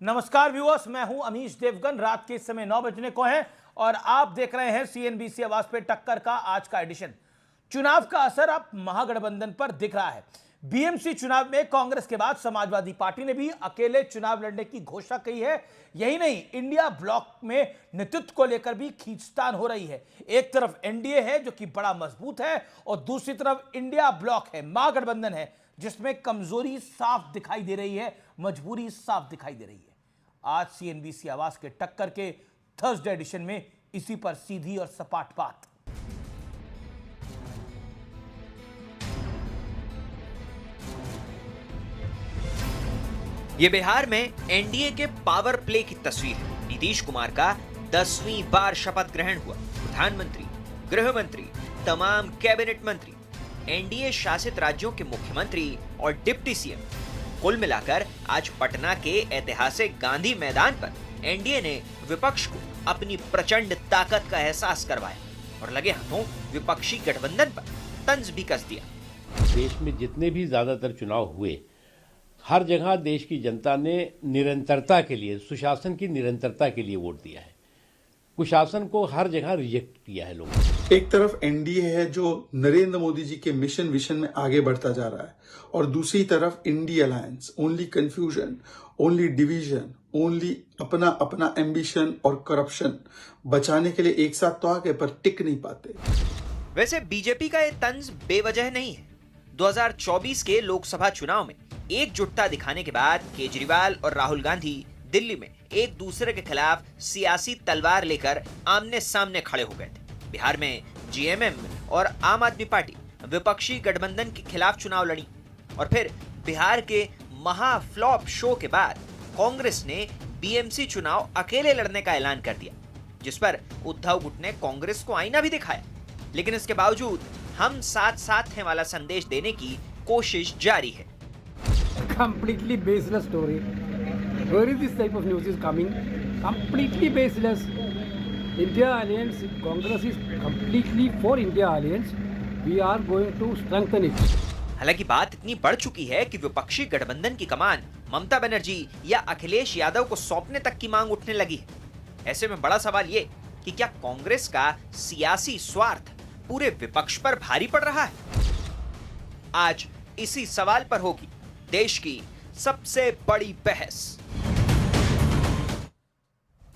नमस्कार व्यूअर्स, मैं हूं अमीश देवगन। रात के इस समय 9 बजने को है और आप देख रहे हैं सीएनबीसी आवाज पे टक्कर का आज का एडिशन। चुनाव का असर अब महागठबंधन पर दिख रहा है। बीएमसी चुनाव में कांग्रेस के बाद समाजवादी पार्टी ने भी अकेले चुनाव लड़ने की घोषणा की है। यही नहीं, इंडिया ब्लॉक में नेतृत्व को लेकर भी खींचतान हो रही है। एक तरफ एनडीए है जो कि बड़ा मजबूत है और दूसरी तरफ इंडिया ब्लॉक है, महागठबंधन है, जिसमें कमजोरी साफ दिखाई दे रही है, मजबूरी साफ दिखाई दे रही है। आज सीएनबीसी आवाज के टक्कर के थर्सडे एडिशन में इसी पर सीधी और सपाट बात। ये बिहार में एनडीए के पावर प्ले की तस्वीर है। नीतीश कुमार का 10वीं बार शपथ ग्रहण हुआ। प्रधानमंत्री, गृह मंत्री, तमाम कैबिनेट मंत्री, एनडीए शासित राज्यों के मुख्यमंत्री और डिप्टी सीएम, कुल मिलाकर आज पटना के ऐतिहासिक गांधी मैदान पर एनडीए ने विपक्ष को अपनी प्रचंड ताकत का एहसास करवाया और लगे हाथों विपक्षी गठबंधन पर तंज भी कस दिया। देश में जितने भी ज्यादातर चुनाव हुए, हर जगह देश की जनता ने निरंतरता के लिए, सुशासन की निरंतरता के लिए वोट दिया है। कुशासन को हर जगह रिजेक्ट किया है लोगों ने। एक तरफ एनडीए है जो नरेंद्र मोदी जी के मिशन विजन में आगे बढ़ता जा रहा है और दूसरी तरफ India alliance, only confusion, only division, only अपना अपना एम्बिशन और करप्शन बचाने के लिए एक साथ तो आगे पर टिक नहीं पाते। वैसे बीजेपी का ये तंज बेवजह नहीं है। 2024 के लोकसभा चुनाव में एकजुटता दिखाने के बाद केजरीवाल और राहुल गांधी दिल्ली में एक दूसरे के खिलाफ सियासी तलवार लेकर आमने सामने खड़े हो गए थे। बिहार में जीएमएम और आम आदमी पार्टी विपक्षी गठबंधन के खिलाफ चुनाव लड़ी और फिर बिहार के महा फ्लॉप शो के बाद कांग्रेस ने बीएमसी चुनाव अकेले लड़ने का ऐलान कर दिया, जिस पर उद्धव गुट ने कांग्रेस को आईना भी दिखाया। लेकिन इसके बावजूद हम साथ साथ हैं वाला संदेश देने की कोशिश जारी है। Completely baseless story. Where is this type of news is coming? Completely baseless. India Alliance, Congress is completely for India Alliance. We are going to strengthen it. हालांकि बात इतनी बढ़ चुकी है कि विपक्षी गठबंधन की कमान ममता बनर्जी या अखिलेश यादव को सौंपने तक की मांग उठने लगी है। ऐसे में बड़ा सवाल ये कि क्या कांग्रेस का सियासी स्वार्थ पूरे विपक्ष पर भारी पड़ रहा है? आज इसी सवाल पर होगी देश की सबसे बड़ी बहस।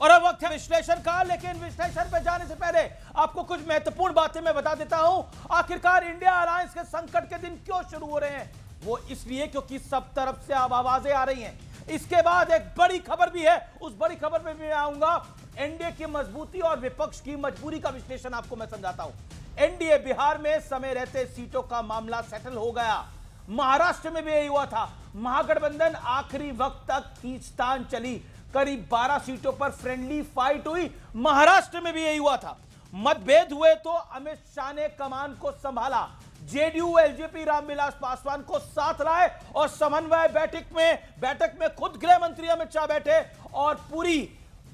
और अब वक्त है विश्लेषण का, लेकिन विश्लेषण पे जाने से पहले आपको कुछ महत्वपूर्ण बातें मैं बता देता हूं। आखिरकार इंडिया अलायंस के संकट के दिन क्यों शुरू हो रहे हैं? वो इसलिए क्योंकि सब तरफ से अब आवाजें आ रही हैं। इसके बाद एक बड़ी खबर भी है, उस बड़ी खबर में भी आऊंगा। एनडीए की मजबूती और विपक्ष की मजबूरी का विश्लेषण आपको मैं समझाता हूं। एनडीए बिहार में समय रहते सीटों का मामला सेटल हो गया। महाराष्ट्र में भी यही हुआ था। महागठबंधन आखिरी वक्त तक खींचतान चली, करीब 12 सीटों पर फ्रेंडली फाइट हुई। महाराष्ट्र में भी यही हुआ था। मतभेद हुए तो अमित शाह ने कमान को संभाला, जेडीयू एलजेपी रामविलास पासवान को साथ लाए और समन्वय बैठक में खुद गृह मंत्री अमित शाह बैठे और पूरी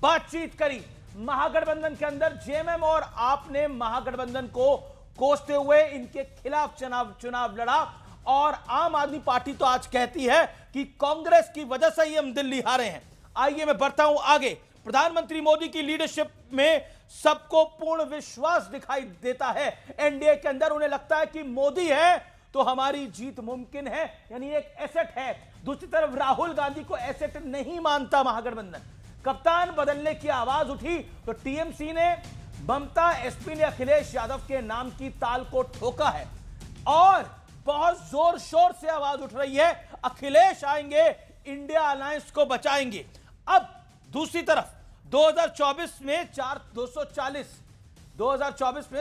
बातचीत करी। महागठबंधन के अंदर जेएमएम और आपने महागठबंधन को कोसते हुए इनके खिलाफ चुनाव लड़ा और आम आदमी पार्टी तो आज कहती है कि कांग्रेस की वजह से ही हम दिल्ली हारे हैं। आइए मैं बढ़ता हूं आगे। प्रधानमंत्री मोदी की लीडरशिप में सबको पूर्ण विश्वास दिखाई देता है एनडीए के अंदर। उन्हें लगता है कि मोदी है तो हमारी जीत मुमकिन है, यानी एक एसेट है। दूसरी तरफ राहुल गांधी को एसेट नहीं मानता महागठबंधन। कप्तान बदलने की आवाज उठी तो टीएमसी ने, ममता एसपी ने अखिलेश यादव के नाम की ताल को ठोका है और बहुत जोर शोर से आवाज उठ रही है, अखिलेश आएंगे, इंडिया अलायंस को बचाएंगे। अब दूसरी तरफ 2024 में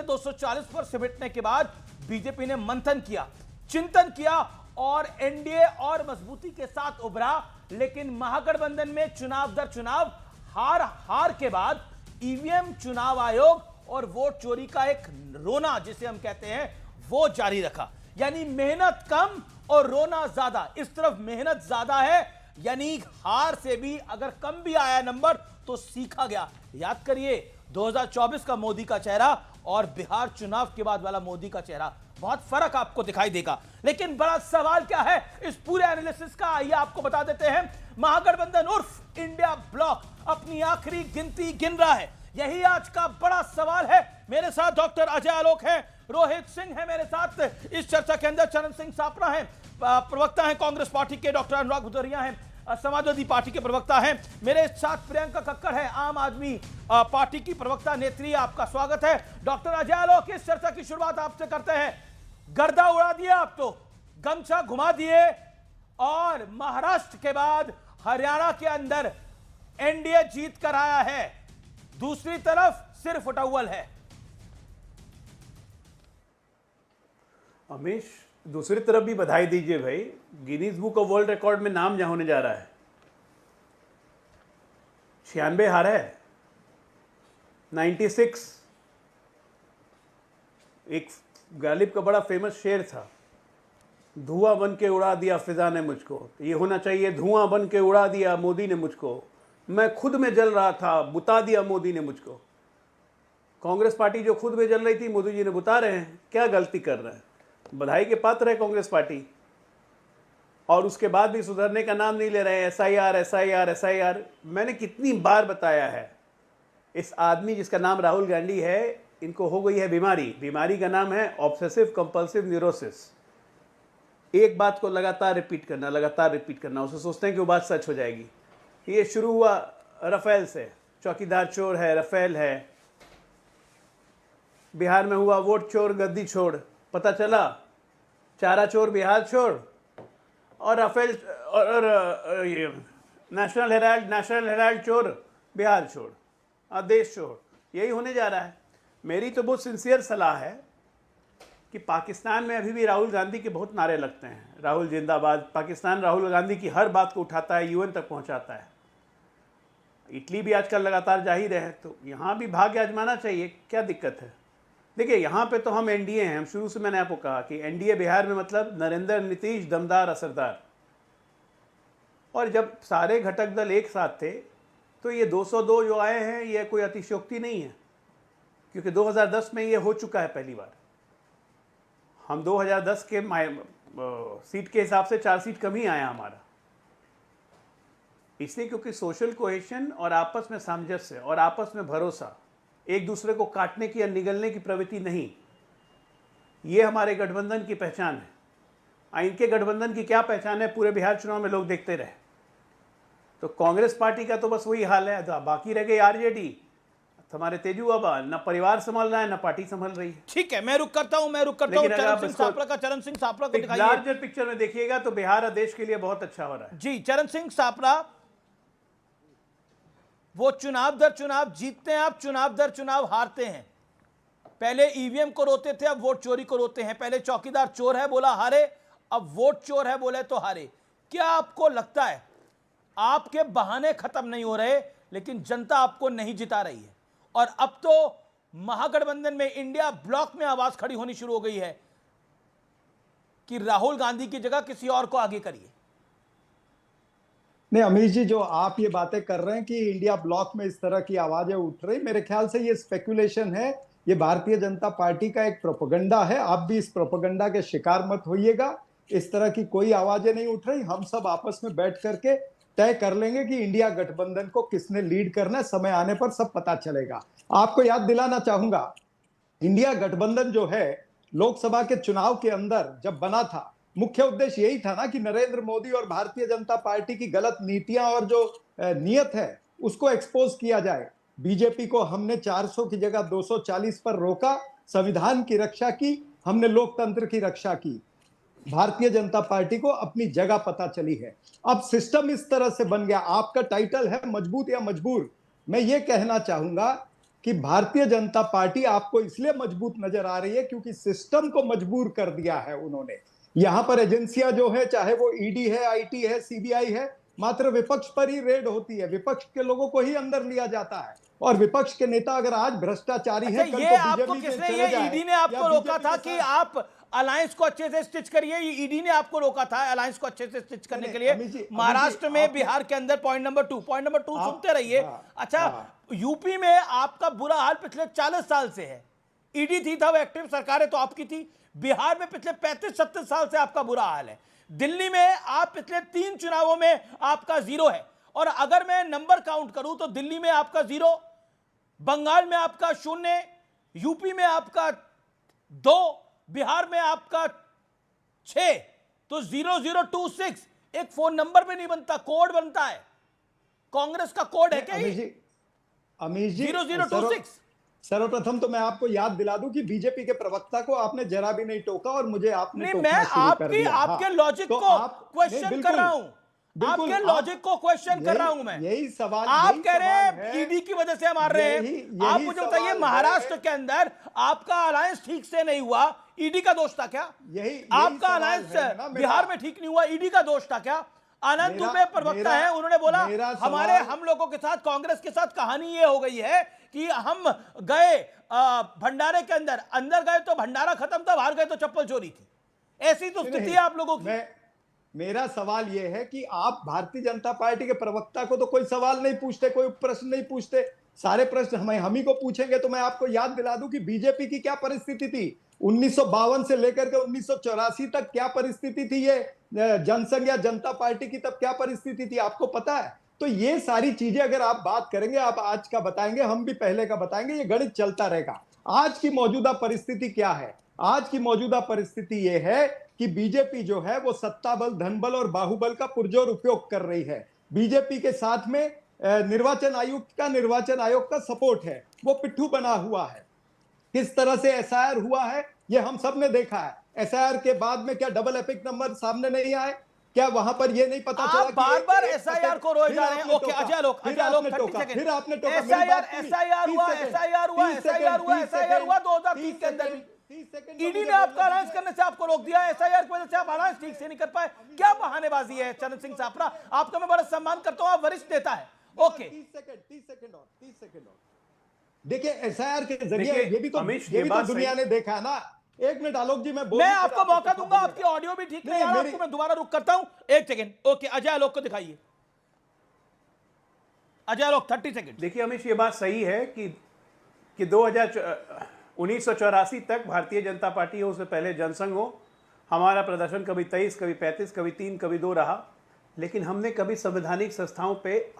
240 पर सिमटने के बाद बीजेपी ने मंथन किया, चिंतन किया और एनडीए और मजबूती के साथ उभरा। लेकिन महागठबंधन में चुनाव दर चुनाव हार के बाद ईवीएम, चुनाव आयोग और वोट चोरी का एक रोना जिसे हम कहते हैं वो जारी रखा। यानी मेहनत कम और रोना ज्यादा। इस तरफ मेहनत ज्यादा है, यानी हार से भी अगर कम भी आया नंबर तो सीखा गया। याद करिए 2024 का मोदी का चेहरा और बिहार चुनाव के बाद वाला मोदी का चेहरा बहुत फर्क आपको दिखाई देगा। लेकिन बड़ा सवाल क्या है इस पूरे एनालिसिस का, आइए आपको बता देते हैं। महागठबंधन उर्फ इंडिया ब्लॉक अपनी आखिरी गिनती गिन रहा है, यही आज का बड़ा सवाल है। मेरे साथ डॉक्टर अजय आलोक हैं, रोहित सिंह है मेरे साथ इस चर्चा के अंदर, चरण सिंह सापरा हैं, प्रवक्ता हैं कांग्रेस पार्टी के, डॉक्टर अनुराग भदौरिया हैं, समाजवादी पार्टी के प्रवक्ता हैं, मेरे साथ प्रियंका कक्कड़ है, आम आदमी पार्टी की प्रवक्ता नेत्री। आपका स्वागत है। डॉक्टर अजय आलोक, इस चर्चा की शुरुआत आपसे करते हैं। गर्दा उड़ा दिया, आप तो गमछा घुमा दिए और महाराष्ट्र के बाद हरियाणा के अंदर एनडीए जीत कर आया है, दूसरी तरफ सिर्फ उटव्वल है। अमीश, दूसरी तरफ भी बधाई दीजिए भाई, Guinness book of world record में नाम जहां होने जा रहा है। 96 हार है, 96। एक गालिब का बड़ा फेमस शेर था, धुआं बन के उड़ा दिया फिजा ने मुझको। ये होना चाहिए, धुआं बन के उड़ा दिया मोदी ने मुझको, मैं खुद में जल रहा था, बुता दिया मोदी ने मुझको। कांग्रेस पार्टी जो खुद में जल रही थी, मोदी जी ने बुता रहे हैं। क्या गलती कर रहे हैं? बधाई के पात्र है कांग्रेस पार्टी, और उसके बाद भी सुधरने का नाम नहीं ले रहे हैं। SIR SIR SIR. मैंने कितनी बार बताया है, इस आदमी जिसका नाम राहुल गांधी है, इनको हो गई है बीमारी। बीमारी का नाम है ऑब्सेसिव कंपल्सिव न्यूरोसिस। एक बात को लगातार रिपीट करना, उसे सोचते हैं कि वो बात सच हो जाएगी। ये शुरू हुआ राफेल से, चौकीदार चोर है, राफेल है। बिहार में हुआ वोट चोर गद्दी छोड़, पता चला चारा चोर बिहार छोड़, और राफेल और नेशनल हेराल्ड चोर बिहार छोड़, देश छोड़। यही होने जा रहा है। मेरी तो बहुत सिंसियर सलाह है कि पाकिस्तान में अभी भी राहुल गांधी के बहुत नारे लगते हैं, राहुल जिंदाबाद। पाकिस्तान राहुल गांधी की हर बात को उठाता है, यूएन तक पहुंचाता है। इटली भी आजकल लगातार जा ही रहे हैं, तो यहाँ भी भाग्य आजमाना चाहिए, क्या दिक्कत है? देखिए, यहाँ पे तो हम एनडीए हैं। हम शुरू से मैंने आपको कहा कि एनडीए बिहार में मतलब नरेंद्र, नीतीश, दमदार, असरदार। और जब सारे घटक दल एक साथ थे तो ये 202 जो आए हैं, ये कोई अतिशयोक्ति नहीं है, क्योंकि 2010 में ये हो चुका है पहली बार। हम 2010 के सीट के हिसाब से 4 सीट कम ही आया हमारा, इसलिए क्योंकि सोशल कोहेशन और आपस में सामंजस्य और आपस में भरोसा, एक दूसरे को काटने की या निगलने की प्रवृत्ति नहीं, ये हमारे गठबंधन की पहचान है। इनके गठबंधन की क्या पहचान है, पूरे बिहार चुनाव में लोग देखते रहे। तो कांग्रेस पार्टी का तो बस वही हाल है। तो बाकी रह गई आरजेडी, हमारे तेजू बाबा न परिवार संभाल रहा है न पार्टी संभाल रही है। ठीक है, मैं रुक करता हूं चरण सिंह सापरा को दिखाइए। लार्जर पिक्चर में देखिएगा तो बिहार देश के लिए बहुत अच्छा हो रहा है। जी, चरण सिंह सापरा, वो चुनाव दर चुनाव जीतते हैं, आप चुनाव दर चुनाव हारते हैं। पहले ईवीएम को रोते थे, अब वोट चोरी को रोते हैं। पहले चौकीदार चोर है बोला हारे, अब वोट चोर है बोले तो हारे। क्या आपको लगता है आपके बहाने खत्म नहीं हो रहे, लेकिन जनता आपको नहीं जिता रही है, और अब तो महागठबंधन में, इंडिया ब्लॉक में आवाज खड़ी होनी शुरू हो गई है कि राहुल गांधी की जगह किसी और को आगे करिए? नहीं अमीश जी, जो आप ये बातें कर रहे हैं कि इंडिया ब्लॉक में इस तरह की आवाजें उठ रही, मेरे ख्याल से ये स्पेकुलेशन है, ये भारतीय जनता पार्टी का एक प्रोपेगेंडा है। आप भी इस प्रोपेगेंडा के शिकार मत होइएगा। इस तरह की कोई आवाजें नहीं उठ रही। हम सब आपस में बैठ करके तय कर लेंगे कि इंडिया गठबंधन को किसने लीड करना है। समय आने पर सब पता चलेगा। आपको याद दिलाना चाहूंगा, इंडिया गठबंधन जो है लोकसभा के चुनाव के अंदर जब बना था, मुख्य उद्देश्य यही था ना कि नरेंद्र मोदी और भारतीय जनता पार्टी की गलत नीतियां और जो नियत है उसको एक्सपोज किया जाए। बीजेपी को हमने 400 की जगह 240 पर रोका, संविधान की रक्षा की, हमने लोकतंत्र की रक्षा की। भारतीय जनता पार्टी को अपनी जगह पता चली है। अब सिस्टम इस तरह से बन गया। आपका टाइटल है मजबूत या मजबूर। मैं ये कहना चाहूंगा कि भारतीय जनता पार्टी आपको इसलिए मजबूत नजर आ रही है क्योंकि सिस्टम को मजबूर कर दिया है उन्होंने। यहां पर एजेंसियां जो है, चाहे वो ईडी है, आईटी है, सीबीआई है, मात्र विपक्ष पर ही रेड होती है। विपक्ष के लोगों को ही अंदर लिया जाता है, और विपक्ष के नेता अगर आज भ्रष्टाचारी है, ये आपको किसने, ये ईडी ने आपको रोका था कि आप अलायंस को अच्छे से स्टिच करिए? ये ईडी ने आपको रोका था अलायंस को अच्छे से स्टिच करने के लिए महाराष्ट्र में, बिहार के अंदर। पॉइंट नंबर 2 सुनते रहिए। अच्छा, यूपी में आपका बुरा हाल पिछले 40 साल से है। ईडी थी तब एक्टिव, सरकारें तो आपकी थी। बिहार में पिछले 35-36 साल से आपका बुरा हाल है। दिल्ली में आप पिछले 3 चुनावों में आपका 0 है। और अगर मैं नंबर काउंट करूं तो दिल्ली में आपका 0, बंगाल में आपका 0, यूपी में आपका 2, बिहार में आपका 6। तो 0026 एक फोन नंबर पे नहीं बनता, कोड बनता है। कांग्रेस का कोड है क्या ये? अमीश जी 0026। सर्वप्रथम तो मैं आपको याद दिला दूं कि बीजेपी के प्रवक्ता को आपने जरा भी नहीं टोका और मुझे आपने नहीं, टोकना मैं शुरू कर दिया। आपके लॉजिक तो को आप क्वेश्चन नहीं, कर रहा हूं। बिल्कुल, आपके लॉजिक को क्वेश्चन कर रहा हूं मैं। यही सवाल, आप यही कह रहे सवाल हैं है। ईडी की वजह से हम हार रहे हैं। यही आप मुझे बताइए, सवाल महाराष्ट्र है। के अंदर आपका अलायंस ठीक से नहीं हुआ, ईडी का दोष था क्या? आपका सवाल अलायंस है ना मेरा। बिहार में ठीक नहीं हुआ, ईडी का दोष था क्या? आनंद दुबे प्रवक्ता है, उन्होंने बोला हमारे हम लोगों के साथ, कांग्रेस के साथ कहानी ये हो गई है कि हम गए भंडारे के अंदर गए तो भंडारा खत्म था, बाहर गए तो चप्पल चोरी थी। ऐसी तो स्थिति है आप लोगों की। मेरा सवाल यह है कि आप भारतीय जनता पार्टी के प्रवक्ता को तो कोई सवाल नहीं पूछते, कोई प्रश्न नहीं पूछते, सारे प्रश्न हम ही को पूछेंगे। तो मैं आपको याद दिला दूं कि बीजेपी की क्या परिस्थिति थी 1952 से लेकर के 1984 तक, क्या परिस्थिति थी ये जनसंघ या जनता पार्टी की, तब क्या परिस्थिति थी आपको पता है? तो ये सारी चीजें अगर आप बात करेंगे, आप आज का बताएंगे, हम भी पहले का बताएंगे, ये गणित चलता रहेगा। आज की मौजूदा परिस्थिति क्या है? आज की मौजूदा परिस्थिति यह है कि बीजेपी जो है वो सत्ता बल, धन बल और बाहुबल का पुरजोर उपयोग कर रही है। बीजेपी के साथ में निर्वाचन आयोग का सपोर्ट है, वो पिट्ठू बना हुआ है। किस तरह से एसआईआर हुआ है ये हम सब ने देखा है। एसआईआर के बाद में क्या डबल एपिक नंबर सामने नहीं आए? क्या वहां पर ये नहीं पता चला आप बार-बार एसआईआर को रोए जा रहे हैं? ओके, अजय लोक 30 सेकंड। फिर आपने टोका। एसआईआर हुआ 2003 के अंदर भी। ईडी ने आपका अलायंस करने से आपको रोक दिया, एसआईआर की वजह से आप अलायंस ठीक से नहीं कर पाए। क्या बहानेबाजी है चरण सिंह सापरा? आपका मैं बड़ा सम्मान करता हूं, आप वरिष्ठ नेता है। ओके, 30 सेकंड और। देखिए एसआईआर के जरिए ये भी तो दुनिया ने देखा है ना। एक मिनट आलोक जी, मैं आपको मौका दूंगा, आपकी ऑडियो भी ठीक नहीं आ रहा, आपको मैं दोबारा रुक करता हूं। 1 सेकंड। ओके, अजय आलोक को दिखाइए। अजय आलोक 30 सेकंड। देखिए अमीश, ये बात सही है कि 1984 तक भारतीय जनता पार्टी हो, उससे पहले जनसंघ हो, हमारा प्रदर्शन कभी 23, कभी 35, कभी 3, कभी 2 रहा, लेकिन हमने कभी संवैधानिक संस्थाओं पे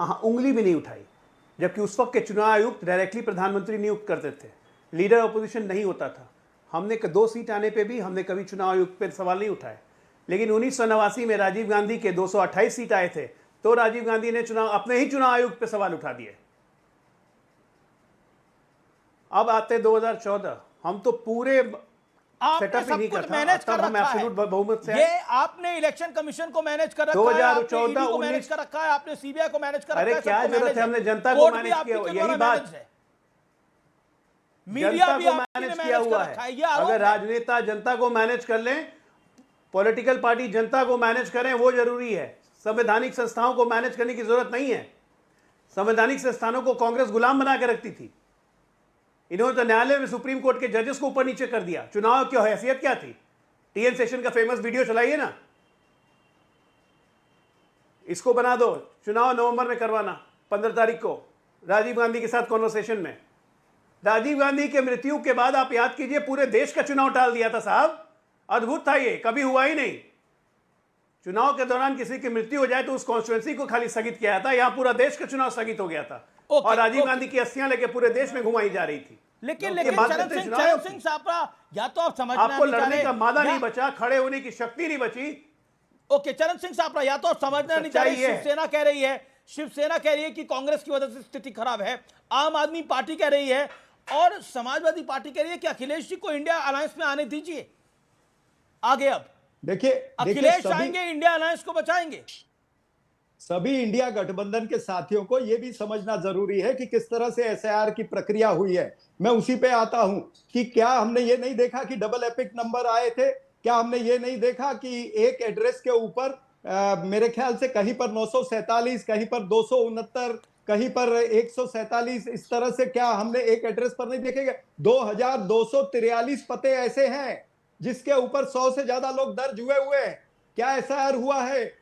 उंगली भी नहीं उठाई। जबकि उस वक्त के चुनाव आयुक्त डायरेक्टली प्रधानमंत्री नियुक्त करते थे, लीडर अपोजिशन नहीं होता था। हमने 2 सीट आने पे भी हमने कभी चुनाव आयुक्त पे सवाल नहीं उठाए। लेकिन 1989 में राजीव गांधी के 228 सीट आए थे, तो राजीव गांधी ने अपने ही चुनाव आयुक्त पे सवाल उठा दिए। अब आते 2014, हम तो पूरे सेटअप ही नहीं करता, मैनेज कर हम एब्सोल्यूट बहुमत से ये आपने इलेक्शन कमीशन को मैनेज कर रखा है, 2014 को मैनेज कर रखा है, आपने सीबीआई को मैनेज कर रखा है। अरे क्या जरूरत है, हमने जनता को मैनेज किया, यही बात है। मीडिया भी मैनेज किया हुआ है। अगर राजनेता जनता को मैनेज कर लें, पॉलिटिकल पार्टी जनता को मैनेज करें, वो जरूरी है। संवैधानिक संस्थाओं को मैनेज करने की जरूरत नहीं है। संवैधानिक संस्थानों को कांग्रेस गुलाम बना के रखती थी। इन्होंने तो न्यायालय में सुप्रीम कोर्ट के जजेस को ऊपर नीचे कर दिया। चुनाव की हैसियत क्या थी? टीएन सेशन का फेमस वीडियो चलाइए ना, इसको बना दो, चुनाव नवंबर में करवाना, 15 तारीख को राजीव गांधी के साथ कॉन्वर्सेशन में। राजीव गांधी के मृत्यु के बाद आप याद कीजिए, पूरे देश का चुनाव टाल दिया था साहब। अद्भुत था, ये कभी हुआ ही नहीं। चुनाव के दौरान किसी की मृत्यु हो जाए तो उस कॉन्स्टिट्यूएंसी को खाली स्थगित किया था, यहां पूरा देश का चुनाव स्थगित हो गया था। और राजीव गांधी की अस्थियां लेके पूरे देश में घुमाई जा रही थी। लेकिन चरण सिंह सापरा, या तो आप समझना आपको लड़ने का मादा नहीं बचा, खड़े होने की शक्ति नहीं बची। ओके, चरण सिंह सापरा, या तो आप समझना नहीं चाह रहे। शिवसेना कह रही है कि कांग्रेस की वजह से स्थिति खराब है, आम आदमी पार्टी कह रही है, और समाजवादी पार्टी कह रही है कि अखिलेश जी को इंडिया अलायंस में आने दीजिए आगे। अब देखिए अखिलेश आएंगे, इंडिया अलायंस को बचाएंगे। सभी इंडिया गठबंधन के साथियों को यह भी समझना जरूरी है कि किस तरह से एसआईआर की प्रक्रिया हुई है। मैं उसी पे आता हूं कि क्या हमने ये नहीं देखा कि डबल एपिक नंबर आए थे? क्या हमने ये नहीं देखा कि एक एड्रेस के ऊपर मेरे ख्याल से कहीं पर 947, कहीं पर 269, कहीं पर 147, इस तरह से क्या हमने एक एड्रेस पर नहीं देखेंगे? 2243 पते ऐसे हैं जिसके ऊपर 100 से ज्यादा लोग दर्ज हुए हैं। क्या एसआईआर हुआ है?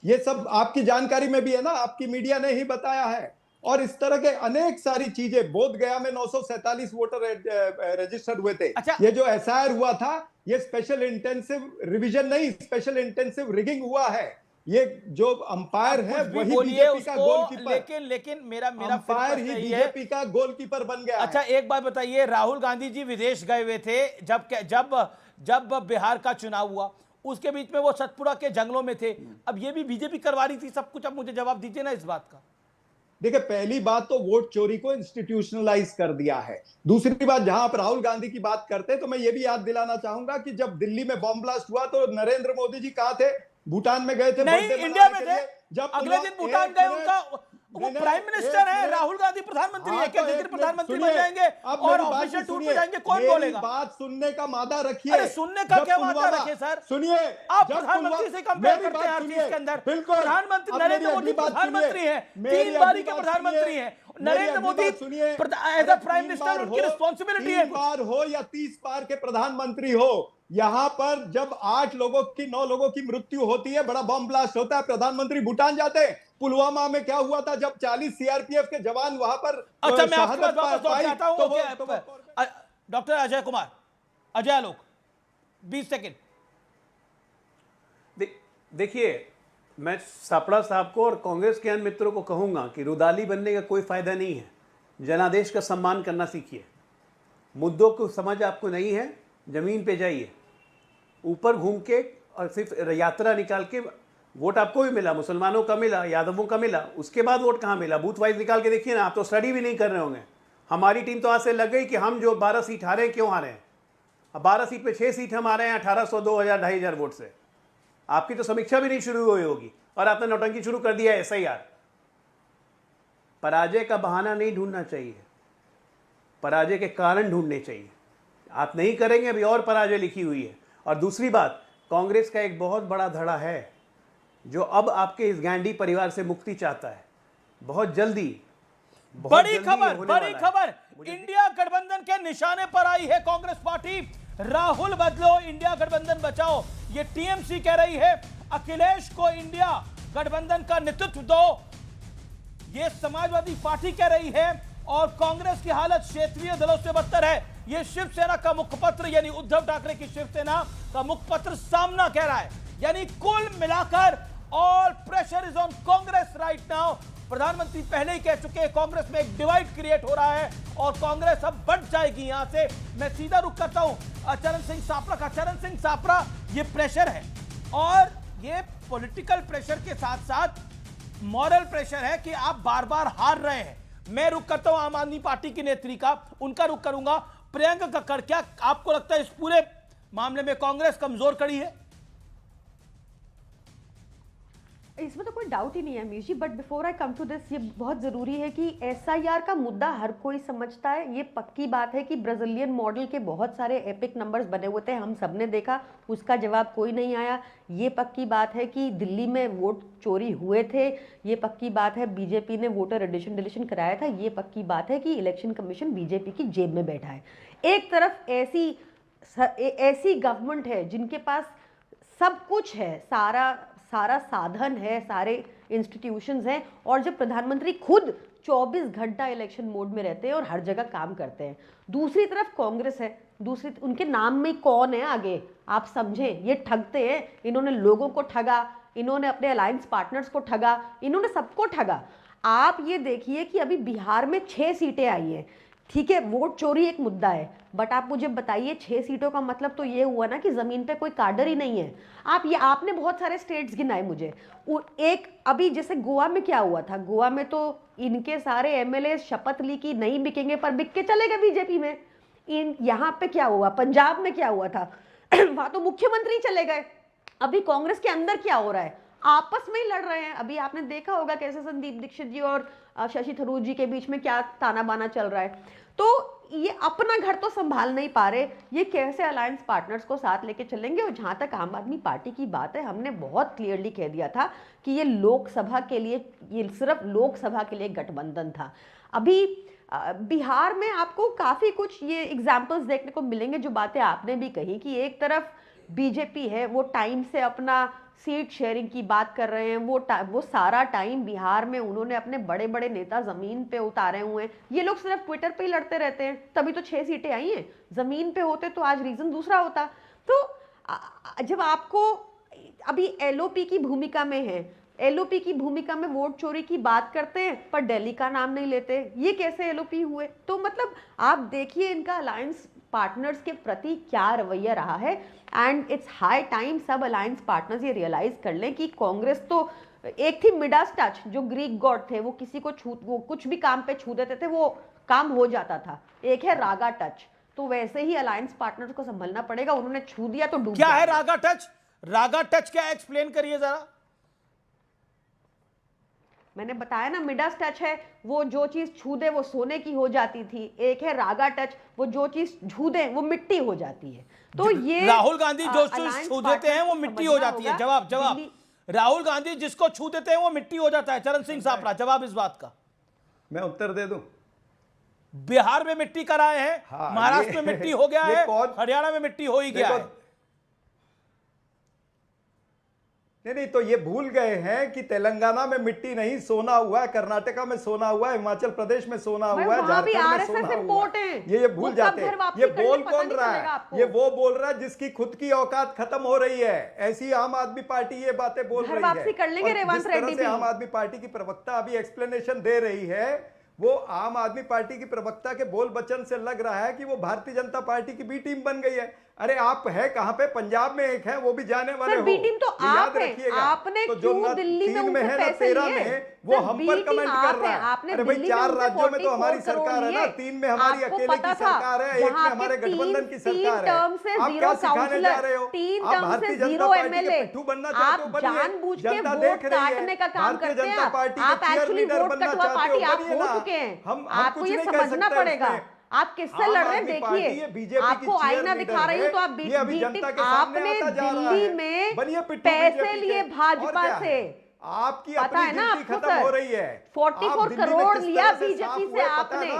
ये सब आपकी जानकारी में भी है ना, आपकी मीडिया ने ही बताया है। और इस तरह के अनेक सारी चीजें। बोध गया में 947 वोटर रजिस्टर हुए थे। अच्छा। ये जो एसआईआर हुआ था, ये स्पेशल इंटेंसिव रिवीजन नहीं, स्पेशल इंटेंसिव रिगिंग हुआ है। ये जो अंपायर है वही बीजेपी का गोलकीपर, लेकिन मेरा अंपायर ही बीजेपी का गोलकीपर बन गया। अच्छा, एक बात बताइए, राहुल गांधी जी विदेश गए हुए थे जब बिहार का चुनाव हुआ, उसके बीच में वो सतपुड़ा के जंगलों में थे। अब ये भी बीजेपी करवा रही थी सब कुछ। अब मुझे जवाब दीजिए ना इस बात का। देखिए, पहली बात तो वोट चोरी को इंस्टीट्यूशनलाइज कर दिया है। दूसरी बात, जहां आप राहुल गांधी की बात करते हैं तो मैं ये भी याद दिलाना चाहूंगा कि जब दिल्ली में बॉम्ब ब्लास्ट हुआ तो नरेंद्र मोदी जी कहां थे? भूटान में गए थे, नहीं, इंडिया में थे। जब अगले दिन भूटान गए, उनका वो प्राइम मिनिस्टर है, राहुल गांधी प्रधानमंत्री है। क्या जिस दिन प्रधानमंत्री बन जाएंगे और ऑफिशियल टूर पे जाएंगे, कौन बोलेगा? बात सुनने का मादा रखिए। अरे सुनने का क्या मादा रखे सर? सुनिए, आप प्रधानमंत्री से कंपेयर करते हैं हर चीज के अंदर। प्रधानमंत्री नरेंद्र मोदी प्रधानमंत्री हैं, 3 बारी के प्रधानमंत्री हैं। Narendra Modi as a prime minister, उनकी रिस्पॉन्सिबिलिटी है। 3 बार हो या 30 बार के प्रधानमंत्री हो, यहां पर जब 8 लोगों की 9 लोगों की मृत्यु होती है, बड़ा बम ब्लास्ट होता है, प्रधानमंत्री भूटान जाते हैं। पुलवामा में क्या हुआ था जब 40 सीआरपीएफ के जवान वहां पर अच्छा, मैं आपके पास वापस लौट जाता हूं। Doctor Ajay Kumar, Ajay Alok, 20 second. देखिए, मैं सापड़ा साहब को और कांग्रेस के अन्य मित्रों को कहूंगा कि रुदाली बनने का कोई फायदा नहीं है। जनादेश का सम्मान करना सीखिए। मुद्दों को समझ आपको नहीं है, जमीन पे जाइए। ऊपर घूम के और सिर्फ यात्रा निकाल के वोट आपको भी मिला, मुसलमानों का मिला, यादवों का मिला, उसके बाद वोट कहाँ मिला? बूथ वाइज निकाल के देखिए ना। आप तो स्टडी भी नहीं कर रहे होंगे। हमारी टीम तो आज से लग गई कि हम जो 12 सीट हारे हैं, क्यों हारे हैं। अब 12 सीट पे 6 सीट हम आ रहे हैं 1800, 2000, 2500 वोट से। आपकी तो समीक्षा भी नहीं शुरू हुई होगी और आपने नौटंकी शुरू कर दिया है एसआईआर। पराजय का बहाना नहीं ढूंढना चाहिए, पराजय के कारण ढूंढने चाहिए। आप नहीं करेंगे, अभी और पराजय लिखी हुई है। और दूसरी बात, कांग्रेस का एक बहुत बड़ा धड़ा है जो अब आपके इस गांधी परिवार से मुक्ति चाहता है। बहुत जल्दी बड़ी खबर इंडिया गठबंधन के निशाने पर आई है कांग्रेस पार्टी। राहुल बदलो, इंडिया गठबंधन बचाओ, ये टीएमसी कह रही है। अखिलेश को इंडिया गठबंधन का नेतृत्व दो, ये समाजवादी पार्टी कह रही है। और कांग्रेस की हालत क्षेत्रीय दलों से बदतर है, ये शिवसेना का मुखपत्र यानी उद्धव ठाकरे की शिवसेना का मुखपत्र सामना कह रहा है। यानी कुल मिलाकर all pressure is on Congress right now. प्रधानमंत्री पहले ही कह चुके हैं कांग्रेस में एक डिवाइड क्रिएट हो रहा है और कांग्रेस अब बढ़ जाएगी यहां से। मैं सीधा रुख करता हूं चरण सिंह सापरा का। चरण सिंह सापरा, ये प्रेशर है और ये पॉलिटिकल प्रेशर के साथ साथ मॉरल प्रेशर है कि आप बार बार हार रहे हैं। मैं रुख करता हूं आम आदमी पार्टी की नेत्री का, उनका रुख करूंगा। प्रियंका कक्कड़, क्या आपको लगता है इस पूरे मामले में कांग्रेस कमजोर खड़ी है? इसमें तो कोई डाउट ही नहीं है Amish ji, but before I come to this, ये बहुत ज़रूरी है कि एसआईआर का मुद्दा हर कोई समझता है। ये पक्की बात है कि ब्राज़ीलियन मॉडल के बहुत सारे एपिक नंबर्स बने हुए थे, हम सब ने देखा, उसका जवाब कोई नहीं आया। ये पक्की बात है कि दिल्ली में वोट चोरी हुए थे, ये पक्की बात है बीजेपी ने वोटर एडिशन डिलीशन कराया था, ये पक्की बात है कि इलेक्शन कमीशन बीजेपी की जेब में बैठा है। एक तरफ ऐसी गवर्नमेंट है जिनके पास सब कुछ है, सारा साधन है, सारे इंस्टीट्यूशंस हैं, और जब प्रधानमंत्री खुद 24 घंटा इलेक्शन मोड में रहते हैं और हर जगह काम करते हैं। दूसरी तरफ कांग्रेस है, उनके नाम में कौन है आगे, आप समझें, ये ठगते हैं। इन्होंने लोगों को ठगा, इन्होंने अपने अलायंस पार्टनर्स को ठगा, इन्होंने सबको ठगा। आप ये देखिए कि अभी बिहार में 6 सीटें आई हैं। ठीक है, वोट चोरी एक मुद्दा है, बट आप मुझे बताइए 6 सीटों का मतलब तो ये हुआ ना कि जमीन पे कोई काडर ही नहीं है। आपने बहुत सारे स्टेट्स गिनाए मुझे। एक अभी जैसे गोवा में क्या हुआ था, गोवा में तो इनके सारे एमएलए शपथ ली कि नहीं बिकेंगे, पर बिक के चले गए बीजेपी में। यहाँ पे क्या हुआ, पंजाब में क्या हुआ था वहां तो मुख्यमंत्री चले गए। अभी कांग्रेस के अंदर क्या हो रहा है, आपस में ही लड़ रहे हैं। अभी आपने देखा होगा कैसे संदीप दीक्षित जी और शशि थरूर जी के बीच में क्या ताना बाना चल रहा है। तो ये अपना घर तो संभाल नहीं पा रहे, ये कैसे अलायंस पार्टनर्स को साथ लेके चलेंगे। और जहां तक आम आदमी पार्टी की बात है, हमने बहुत क्लियरली कह दिया था कि ये लोकसभा के लिए, ये सिर्फ लोकसभा के लिए गठबंधन था। अभी बिहार में आपको काफ़ी कुछ ये एग्जाम्पल्स देखने को मिलेंगे, जो बातें आपने भी कही कि एक तरफ बीजेपी है वो टाइम से अपना सीट शेयरिंग की बात कर रहे हैं, वो सारा टाइम बिहार में उन्होंने अपने बड़े बड़े नेता जमीन पे उतारे हुए हैं। ये लोग सिर्फ ट्विटर पे ही लड़ते रहते हैं, तभी तो 6 सीटें आई हैं। जमीन पे होते तो आज रीजन दूसरा होता। तो जब आपको अभी एलओपी की भूमिका में है, एलओपी की भूमिका में वोट चोरी की बात करते हैं पर दिल्ली का नाम नहीं लेते, ये कैसे एलओपी हुए? तो मतलब आप देखिए इनका अलायंस पार्टनर्स के प्रति क्या रवैया रहा है। एंड इट्स हाई टाइम सब अलायंस पार्टनर्स ये रियलाइज कर लें कि कांग्रेस तो एक थी मिडास टच, जो ग्रीक गॉड थे, वो किसी को वो कुछ भी काम पे छू देते थे, वो काम हो जाता था। एक है रागा टच, तो वैसे ही अलायंस पार्टनर्स को संभलना पड़ेगा। उन्होंने छू दिया तो डूब क्या है जाएगा। रागा टच? रागा टच क्या, एक्सप्लेन करिए जरा। मैंने बताया ना, मिडास टच है वो जो चीज छू दे वो सोने की हो जाती थी। एक है रागा टच, वो जो चीज छू दे वो मिट्टी हो जाती है। तो ये राहुल गांधी जो चीज छू देते हैं वो मिट्टी हो जाती है। जवाब राहुल गांधी जिसको छू देते हैं वो मिट्टी हो जाता है। चरण सिंह सापरा, जवाब इस बात का। मैं उत्तर दे दूं? बिहार में मिट्टी कराए हैं, हाँ, महाराष्ट्र में मिट्टी हो गया है, हरियाणा में मिट्टी हो ही गया है। नहीं, तो ये भूल गए हैं कि तेलंगाना में मिट्टी नहीं सोना हुआ है, कर्नाटका में सोना हुआ है, हिमाचल प्रदेश में सोना हुआ है, झारखंड में सोना हुआ है। ये भूल जाते हैं। ये बोल कौन रहा है? ये वो बोल रहा है जिसकी खुद की औकात खत्म हो रही है। ऐसी आम आदमी पार्टी ये बातें बोल रही है। जिस तरह से आम आदमी पार्टी की प्रवक्ता अभी एक्सप्लेनेशन दे रही है, वो आम आदमी पार्टी की प्रवक्ता के बोल बचन से लग रहा है कि वो भारतीय जनता पार्टी की बी टीम बन गई है। अरे आप है कहां पे? पंजाब में एक है, वो भी जाने वाले हो। बी टीम तो आप हैं। आपने तो जो क्यों दिल्ली में उनसे है ना पैसे 13 लिए? में वो हम पर कमेंट कर रहा है। आपने अरे भाई दिल्ली में 4 उनसे राज्यों में तो 44 हमारी सरकार है ना, 3 में हमारी आपको अकेले पता की था, सरकार है, 1 में हमारे गठबंधन की सरकार है। टर्म से आप जीरो क्या सिखाने जा काउंसलर, रहे हो? 3 आप टर्म से भारतीय जनता जीरो पार्टी के एमएलए, पिट्ठू बनना चाहते हो? आप बनिए। जानबूझ के जनता वोट देख रही है। काटने का काम भारतीय करते जनता हैं। पार्टी आप के एक्चुअली cheerleader वोट बनना कटवा चाहते पार्टी हो? आप बनिए हो ना। चुके हैं। हम आपको कुछ ये नहीं कह समझना सकते पड़ेगा। उसमें। आप किससे आम लड़ रहे हैं आदमी पार्टी देखिए। ये बीजेपी की आपको आईना cheerleader दिखा रही हूँ तो आप है। ये अभी जनता के सामने आपने आता जा रहा दिल्ली है। में बनिए पिट्ठू पैसे बीजेपी लिए के। भाजपा और क्या से। है? आपकी पता अपनी है ना गिनती आपको खत्म सर? हो रही है। 44 करोड़ लिया बीजेपी से आपने।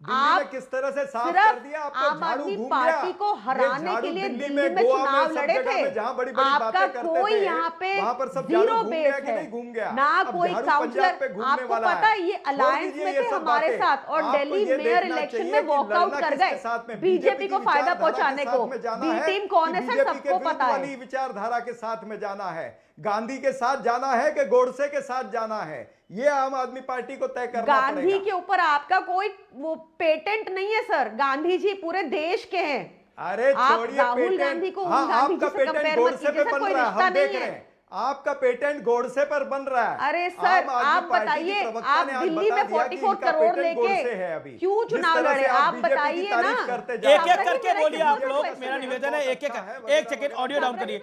आप किस तरह से साफ कर दिया? आपको आम झाड़ू आदमी घूम पार्टी गया। को हराने के लिए दिल्ली दिल्ली में गोवा चुनाव सब लड़े जगह थे। में जहां बड़ी-बड़ी आपका बातें करते कोई थे, यहाँ पे वहां पर सब झाड़ू जीरो घूम गया बेस कि है, नहीं घूम गया? ना अब कोई झाड़ू काउंसलर। पंजाब पे घूमने आपको वाला पता है ये छोड़ अलायंस दीजिए में ये थे सब हमारे बातें। साथ और आपको दिल्ली ये मेयर देखना इलेक्शन चाहिए में कि वॉकआउट लड़ना कर किसके साथ गए में? बीजेपी को फायदा विचारधारा के पहुंचाने साथ को। में जाना बी है टीम कौन है कि सर? बीजेपी के सबको विरुद्ध पता वाली है। विचारधारा के साथ में जाना है, गांधी के साथ जाना है कि गोडसे के साथ जाना है, ये आम आदमी पार्टी को तय करना गांधी पड़ेगा। के ऊपर आपका कोई वो पेटेंट नहीं है सर। गांधी जी पूरे देश के हैं। अरे आप छोड़िए राहुल पेटेंट। गांधी को हाँ, गांधी आपका जी से पेटेंट कंपेयर मत गोडसे कीजिए पे सर, बन कोई रहा है, रिश्ता हम देख नहीं रहे है। हैं। आपका पेटेंट गोडसे पर बन रहा है। अरे सर आम आदमी आप पार्टी की बताइए, प्रवक्ता आप ने आज दिल्ली बता में दिया कि 44 इनका करोड़ पेटेंट गोडसे लेके है अभी। क्यों जिस चुनाव तरह से लड़े? आप बीजेपी की बताइए ना। तारीफ करते जा एक रहे एक हैं। करके बोलिए आप लोग, क्वेश्चन मेरा है। निवेदन है एक वगैरह सेकंड ऑडियो डाउन करिए।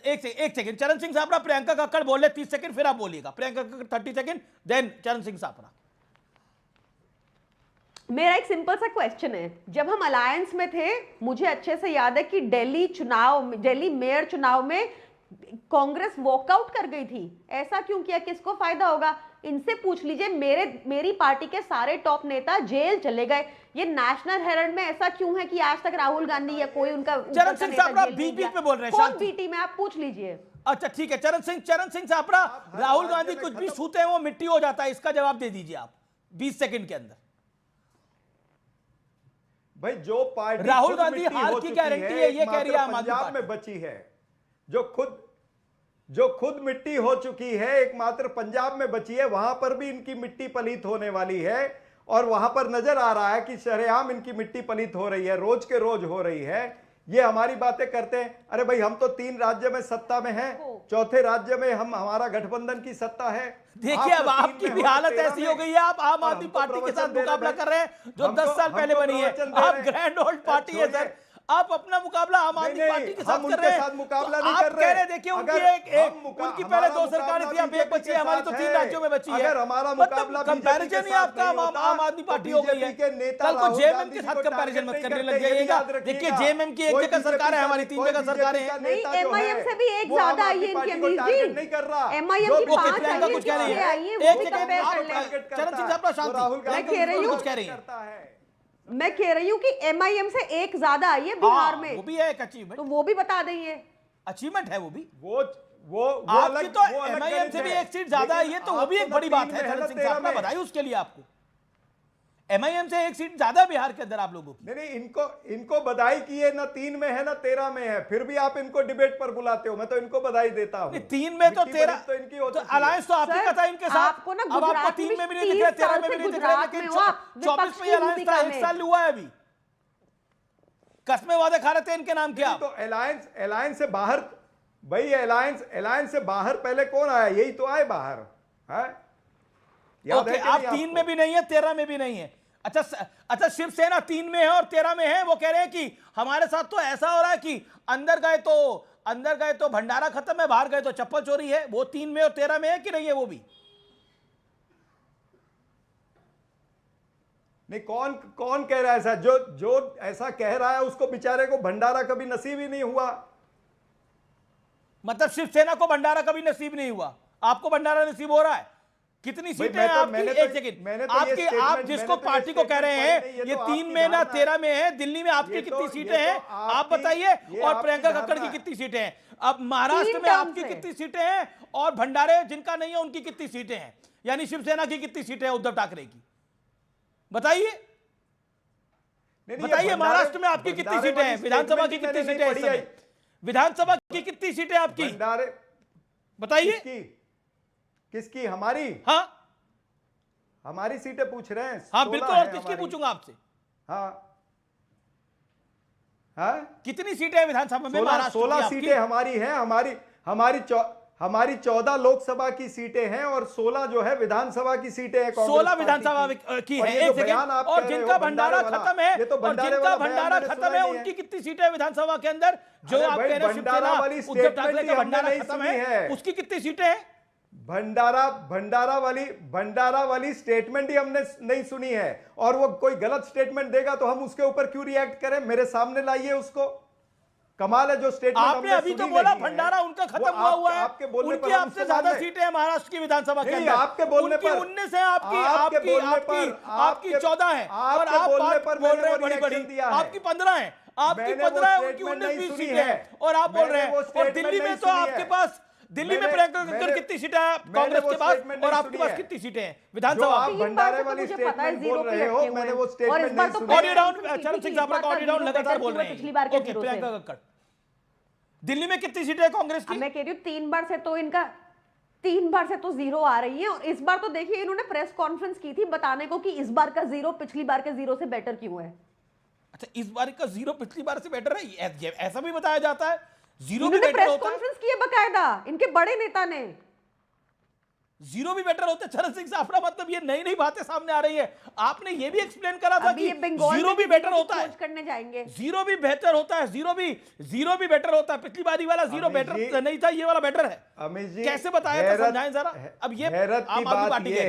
एक सेकंड चरण सिंह सापरा, प्रियंका कक्कड़ बोले 30 सेकंड, फिर आप बोलिएगा। प्रियंका कक्कड़ 30 सेकंड, देन चरण सिंह सापरा। मेरा एक सिंपल सा क्वेश्चन है। जब हम अलायंस में थे, मुझे अच्छे से याद है कि दिल्ली मेयर चुनाव में कांग्रेस वॉकआउट कर गई थी। ऐसा क्यों किया? किसको फायदा होगा? इनसे पूछ लीजिए। मेरी पार्टी के सारे टॉप नेता जेल चले गए। ये नेशनल हेराल्ड में ऐसा क्यों है कि आज तक राहुल गांधी या कोई उनका चरण सिंह सापरा बीच-बीच में बोल रहे हैं। कौन बीटी में? आप पूछ लीजिए। अच्छा ठीक है, चरण सिंह सापरा, राहुल गांधी कुछ भी छूते हैं वो मिट्टी हो जाता है, इसका जवाब दे दीजिए आप 20 सेकंड के अंदर। भाई जो पार्टी राहुल खुद गांधी मिट्टी हार हो की चुकी गारंटी है, ये कह रही है आम आदमी पंजाब पार्टी। में बची है, जो खुद मिट्टी हो चुकी है, एकमात्र पंजाब में बची है। वहां पर भी इनकी मिट्टी पलीत होने वाली है और वहां पर नजर आ रहा है कि शरेआम इनकी मिट्टी पलीत हो रही है, रोज के रोज हो रही है। ये हमारी बातें करते हैं। अरे भाई हम तो 3 राज्य में सत्ता में हैं, 4थे राज्य में हमारा गठबंधन की सत्ता है। देखिए अब आपकी भी हालत ऐसी हो गई है, आप आम आदमी पार्टी के साथ मुकाबला कर रहे हैं जो 10 साल पहले बनी है। आप ग्रैंड ओल्ड पार्टी है सर, आप अपना मुकाबला आम आदमी पार्टी के साथ कर रहे हैं। मुकाबला नहीं आप कर कह रहे हैं देखिए उनकी पहले 2 सरकारें थी, अब एक बची है, हमारी तो 3 राज्यों में बची है। अगर हमारा मुकाबला कंपैरिजन ही आपका आम आदमी पार्टी हो गई है। कल को जेएमएम के साथ कंपैरिजन मत करने लग जाइएगा। देखिए जेएमएम की एक जगह सरकार है, हमारी 3 जगह सरकारें हैं। नहीं, एमआईएम से भी एक ज्यादा आई है इनकी अमीर जी। नहीं कर रहा। एमआईएम की 5 प्रियंका कुछ कह रही है। आई है, एक वो भी सेकंड, कंपेयर कर आप लें। चरण सिंह सापरा शांति, मैं कह रही हूं कुछ कह रही है। मैं कह रही हूँ कि एमआईएम से एक ज्यादा आई है बिहार हाँ, में, वो भी है एक अचीवमेंट, तो वो भी बता देंगे। अचीवमेंट है वो भी। वो आपकी अलग, तो वो अलग एमआईएम गणित से भी है। एक सीट ज्यादा आई है, तो वो भी एक बड़ी बात है। शरद सिंह साहब, बधाई उसके लिए आपको। एमआईएम से एक सीट ज्यादा बिहार के अंदर आप लोगों की। नहीं, इनको बधाई की है, ना 3 में है ना 13 में है, फिर भी आप इनको डिबेट पर बुलाते हो। मैं तो इनको बधाई देता हूँ। 3 में तो 13, तो इनकी होती तो अलायंस तो आपकी का था इनके साथ। आपको ना अब आपको 3 में भी नहीं दिख रहा, 13 में भी नहीं दिख रहा, लेकिन 24 में अलायंस था, 1 साल हुआ है अभी। कस्में वादे खा रहे थे इनके नाम क्या? तो अलायंस से बाहर, भाई अलायंस से बाहर पहले कौन आया? यही तो आए बाहर, है? याद है कि आप नहीं 3 आपको? में भी नहीं है, 13 में भी नहीं है। अच्छा, शिवसेना 3 में है और 13 में है। वो कह रहे हैं कि हमारे साथ तो ऐसा हो रहा है कि अंदर गए तो भंडारा खत्म है, बाहर गए तो चप्पल चोरी है। वो 3 में और 13 में है कि नहीं है? वो भी नहीं, कौन कह रहा है ऐसा? जो ऐसा कह रहा है उसको बेचारे को भंडारा कभी नसीब ही नहीं हुआ। मतलब शिवसेना को भंडारा कभी नसीब नहीं हुआ, आपको भंडारा नसीब हो रहा है। कितनी सीटें हैं आपकी? एक सेकंड, आपकी, आप जिसको पार्टी को कह रहे हैं ये 3 में ना 13 में है, दिल्ली में आपकी कितनी सीटें हैं आप बताइए, और प्रियंका कक्कड़ की कितनी सीटें हैं? अब महाराष्ट्र में आपकी कितनी सीटें हैं, और भंडारे जिनका नहीं है उनकी कितनी सीटें हैं? यानी शिवसेना की कितनी सीटें हैं उद्धव ठाकरे की? बताइए, महाराष्ट्र में आपकी कितनी सीटें हैं? विधानसभा की कितनी सीटें हैं? विधानसभा की कितनी सीटें आपकी बताइए? किसकी? हमारी? हाँ, हमारी सीटें पूछ रहे हैं? हाँ बिल्कुल, और किसकी पूछूंगा आपसे? हाँ, कितनी सीटें हैं विधानसभा में? 16 सीटें हमारी हैं। हमारी 14 लोकसभा की सीटें हैं और 16 जो है विधानसभा की सीटें हैं। 16 विधानसभा की है। एक सेकंड, और जिनका भंडारा खत्म है, और जिनका भंडारा खत्म है उनकी कितनी सीटें हैं विधानसभा के अंदर? जो आप कह रहे हैं शिवसेना उद्धव ठाकरे का भंडारा खत्म है, उसकी कितनी सीटें हैं? भंडारा वाली स्टेटमेंट ही हमने नहीं सुनी है, और वो कोई गलत स्टेटमेंट देगा तो हम उसके ऊपर क्यों रिएक्ट करें? मेरे सामने लाइए उसको। कमाल है जो स्टेटमेंट आपने अभी तो बोला भंडारा उनका खत्म हुआ है, उनकी आपसे ज्यादा सीटें हैं महाराष्ट्र की विधानसभा के अंदर। आपके बोलने पर 19 है, आपकी 14 है, और आप बोल रहे हैं बड़ी बड़ी, आपकी 15 है, आपकी 15 है, उनकी 19-20 सीटें हैं, और आप बोल रहे हैं। और दिल्ली में तो आपके पास, दिल्ली में प्रियंका कक्कड़ कितनी सीटें हैं कांग्रेस के पास, और आपके पास कितनी सीटें हैं विधानसभा? भंडारे वाली स्टेटमेंट बोल रहे हो, मैंने वो स्टेटमेंट नहीं सुनी। ऑडियो डाउन, शरद सिंह साहब का ऑडियो डाउन लगातार बोल रहे हैं। ओके, प्रियंका कक्कड़, दिल्ली में कितनी सीटें हैं कांग्रेस की? मैं कह रही हूँ 3 बार से तो 0 आ रही है, और इस बार तो देखिए इन्होंने प्रेस कॉन्फ्रेंस की थी बताने को कि इस बार का 0 पिछली बार के 0 से बेटर क्यों है। अच्छा, इस बार का 0 पिछली बार से बेटर है, ऐसा भी बताया जाता है? 0 भी इन्होंने बेटर प्रेस होता है? कॉन्फ्रेंस की है बकायदा, इनके बड़े नेता ने। 0 भी बेटर होता है? शरद सिंह साहब का मतलब ये नई बातें सामने आ रही है। आपने ये भी एक्सप्लेन करा था कि 0 भी बेटर होता है, करने जाएंगे। 0 भी बेहतर होता है, 0 भी बेटर होता है। पिछली बारी वाला 0 बेटर नहीं था, ये वाला बेटर है। अमित जी, कैसे बताया था, समझाएं जरा। अब ये हैरत की आम आदमी बात पार्टी ये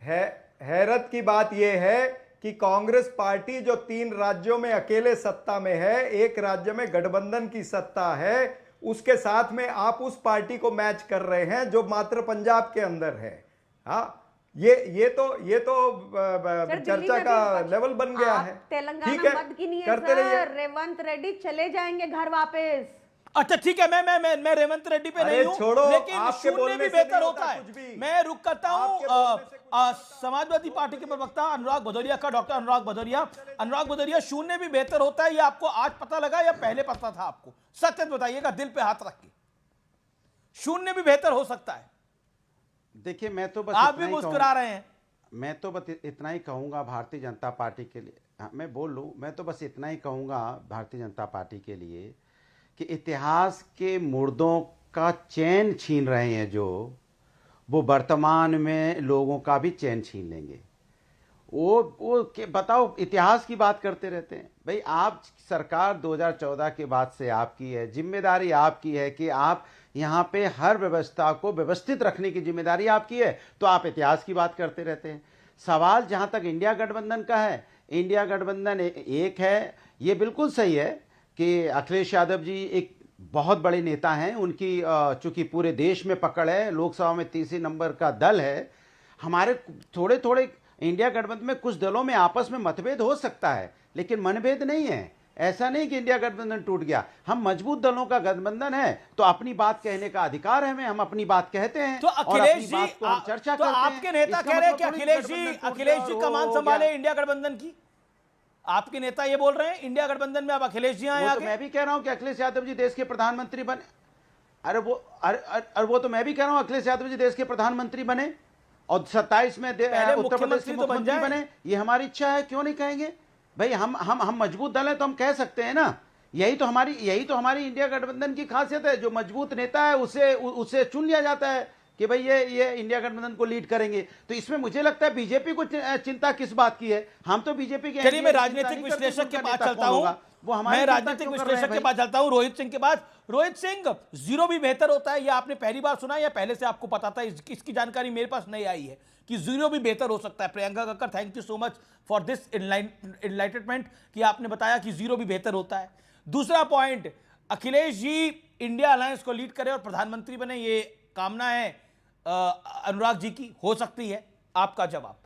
है, हैरत की बात यह है कि कांग्रेस पार्टी जो 3 राज्यों में अकेले सत्ता में है, एक राज्य में गठबंधन की सत्ता है, उसके साथ में आप उस पार्टी को मैच कर रहे हैं जो मात्र पंजाब के अंदर है। हाँ, ये तो चर्चा का लेवल बन गया है। तेलंगाना मत गिनिए करते रहिए। रेवंत रेड्डी चले जाएंगे घर वापस। अच्छा ठीक है, मैं रेवंत रेड्डी पे नहीं हूं, लेकिन शून्य भी बेहतर होता है। मैं रुक करता हूं समाजवादी पार्टी के प्रवक्ता अनुराग भदौरिया का, डॉक्टर अनुराग भदौरिया, शून्य भी बेहतर होता है, ये आपको आज पता लगा या पहले पता था आपको? सत्य बताइएगा, दिल पे हाथ रख के। शून्य भी बेहतर हो सकता है? देखिए, मैं तो बस आप भी मुस्कुरा रहे हैं। मैं तो बस इतना ही कहूंगा भारतीय जनता पार्टी के लिए, मैं बोल लूं, मैं तो बस इतना ही कहूंगा भारतीय जनता पार्टी के लिए कि इतिहास के मुर्दों का चैन छीन रहे हैं जो, वो वर्तमान में लोगों का भी चैन छीन लेंगे। वो बताओ, इतिहास की बात करते रहते हैं। भाई, आप सरकार 2014 के बाद से आपकी है, जिम्मेदारी आपकी है कि आप यहाँ पे हर व्यवस्था को व्यवस्थित रखने की जिम्मेदारी आपकी है, तो आप इतिहास की बात करते रहते हैं। सवाल जहाँ तक इंडिया गठबंधन का है, इंडिया गठबंधन एक है, ये बिल्कुल सही है कि अखिलेश यादव जी एक बहुत बड़े नेता हैं, उनकी चूंकि पूरे देश में पकड़ है, लोकसभा में तीसरे नंबर का दल है। हमारे थोड़े थोड़े इंडिया गठबंधन में कुछ दलों में आपस में मतभेद हो सकता है, लेकिन मनभेद नहीं है। ऐसा नहीं कि इंडिया गठबंधन टूट गया। हम मजबूत दलों का गठबंधन है, तो अपनी बात कहने का अधिकार है हमें, हम अपनी बात कहते हैं। तो अखिलेश जी, चर्चा तो करते आपके हैं। नेता इसका कह रहे हैं मतलब कि थोड़ी अखिलेश जी कमान संभाले इंडिया गठबंधन की। आपके नेता ये बोल रहे हैं इंडिया गठबंधन में अब अखिलेश जी आए तो मैं भी कह रहा हूं कि अखिलेश यादव जी देश के प्रधानमंत्री बने। अरे वो तो मैं भी कह रहा हूं अखिलेश यादव जी देश के प्रधानमंत्री बने और 27 में उत्तर प्रदेश के मुख्यमंत्री बने। ये हमारी इच्छा है, क्यों नहीं कहेंगे भाई। हम मजबूत दल है तो हम कह सकते हैं ना। यही तो हमारी इंडिया गठबंधन की खासियत है। जो मजबूत नेता है उसे चुन लिया जाता है कि भाई ये इंडिया गठबंधन को लीड करेंगे। तो इसमें मुझे लगता है बीजेपी को चिंता किस बात की है। हम तो बीजेपी के चलिए मैं राजनीतिक विश्लेषक के पास चलता हूं। मैं राजनीतिक विश्लेषक के पास चलता हूं, रोहित सिंह के पास। रोहित सिंह, जीरो भी बेहतर होता है, ये आपने पहली बार सुना या पहले से आपको पता था? इसकी जानकारी मेरे पास नहीं आई है कि जीरो भी बेहतर हो सकता है। Priyanka Kakkar, thank you so much for this enlightenment कि आपने बताया कि जीरो भी बेहतर होता है। दूसरा point, Akhilesh ji India alliance को लीड करें और प्रधानमंत्री बने, ये कामना है अनुराग जी की, हो सकती है। आपका जवाब?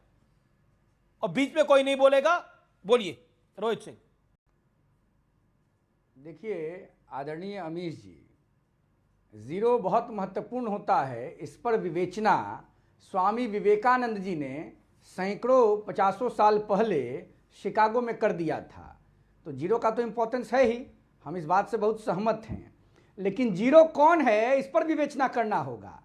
और बीच में कोई नहीं बोलेगा, बोलिए रोहित सिंह। देखिए आदरणीय अमीश जी, जीरो बहुत महत्वपूर्ण होता है। इस पर विवेचना स्वामी विवेकानंद जी ने सैकड़ों 50 साल पहले शिकागो में कर दिया था। तो जीरो का तो इम्पोर्टेंस है ही, हम इस बात से बहुत सहमत हैं। लेकिन जीरो कौन है, इस पर विवेचना करना होगा।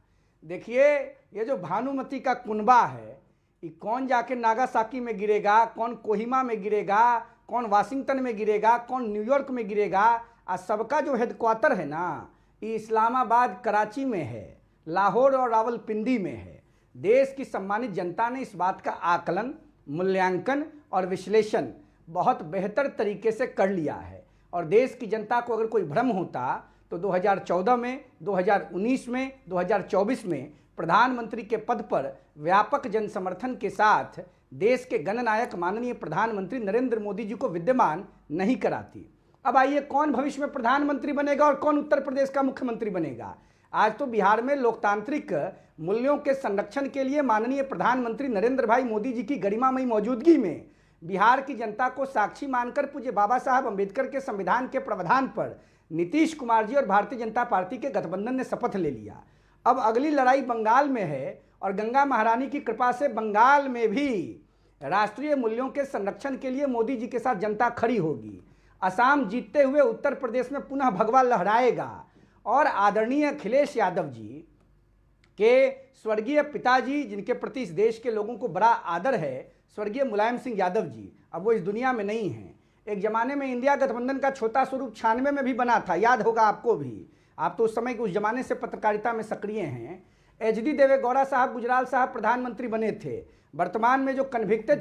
देखिए ये जो भानुमति का कुनबा है, ये कौन जाके नागासाकी में गिरेगा, कौन कोहिमा में गिरेगा, कौन वाशिंगटन में गिरेगा, कौन न्यूयॉर्क में गिरेगा, आज सबका जो हेडक्वार्टर है ना, ये इस्लामाबाद, कराची में है, लाहौर और रावलपिंडी में है। देश की सम्मानित जनता ने इस बात का आकलन, मूल्यांकन और विश्लेषण बहुत बेहतर तरीके से कर लिया है। और देश की जनता को अगर कोई भ्रम होता तो 2014 में, 2019 में, 2024 में प्रधानमंत्री के पद पर व्यापक जनसमर्थन के साथ देश के गणनायक माननीय प्रधानमंत्री नरेंद्र मोदी जी को विद्यमान नहीं कराती। अब आइए, कौन भविष्य में प्रधानमंत्री बनेगा और कौन उत्तर प्रदेश का मुख्यमंत्री बनेगा? आज तो बिहार में लोकतांत्रिक मूल्यों के संरक्षण के लिए माननीय प्रधानमंत्री नरेंद्र भाई मोदी जी की गरिमामयी मौजूदगी में बिहार की जनता को साक्षी मानकर पूज्य बाबा साहब अंबेडकर के संविधान के प्रावधान पर नीतीश कुमार जी और भारतीय जनता पार्टी के गठबंधन ने शपथ ले लिया। अब अगली लड़ाई बंगाल में है और गंगा महारानी की कृपा से बंगाल में भी राष्ट्रीय मूल्यों के संरक्षण के लिए मोदी जी के साथ जनता खड़ी होगी। असम जीतते हुए उत्तर प्रदेश में पुनः भगवा लहराएगा और आदरणीय अखिलेश यादव जी के स्वर्गीय पिताजी, जिनके प्रति इस देश के लोगों को बड़ा आदर है, स्वर्गीय मुलायम सिंह यादव जी, अब वो इस दुनिया में नहीं हैं। एक जमाने में इंडिया गठबंधन का छोटा स्वरूप 96 में भी बना था, याद होगा आपको भी। आप तो उस समय के उस जमाने से पत्रकारिता में सक्रिय हैं। एचडी देवेगौड़ा साहब, गुजराल साहब प्रधानमंत्री बने थे। वर्तमान में जो कन्विक्टेड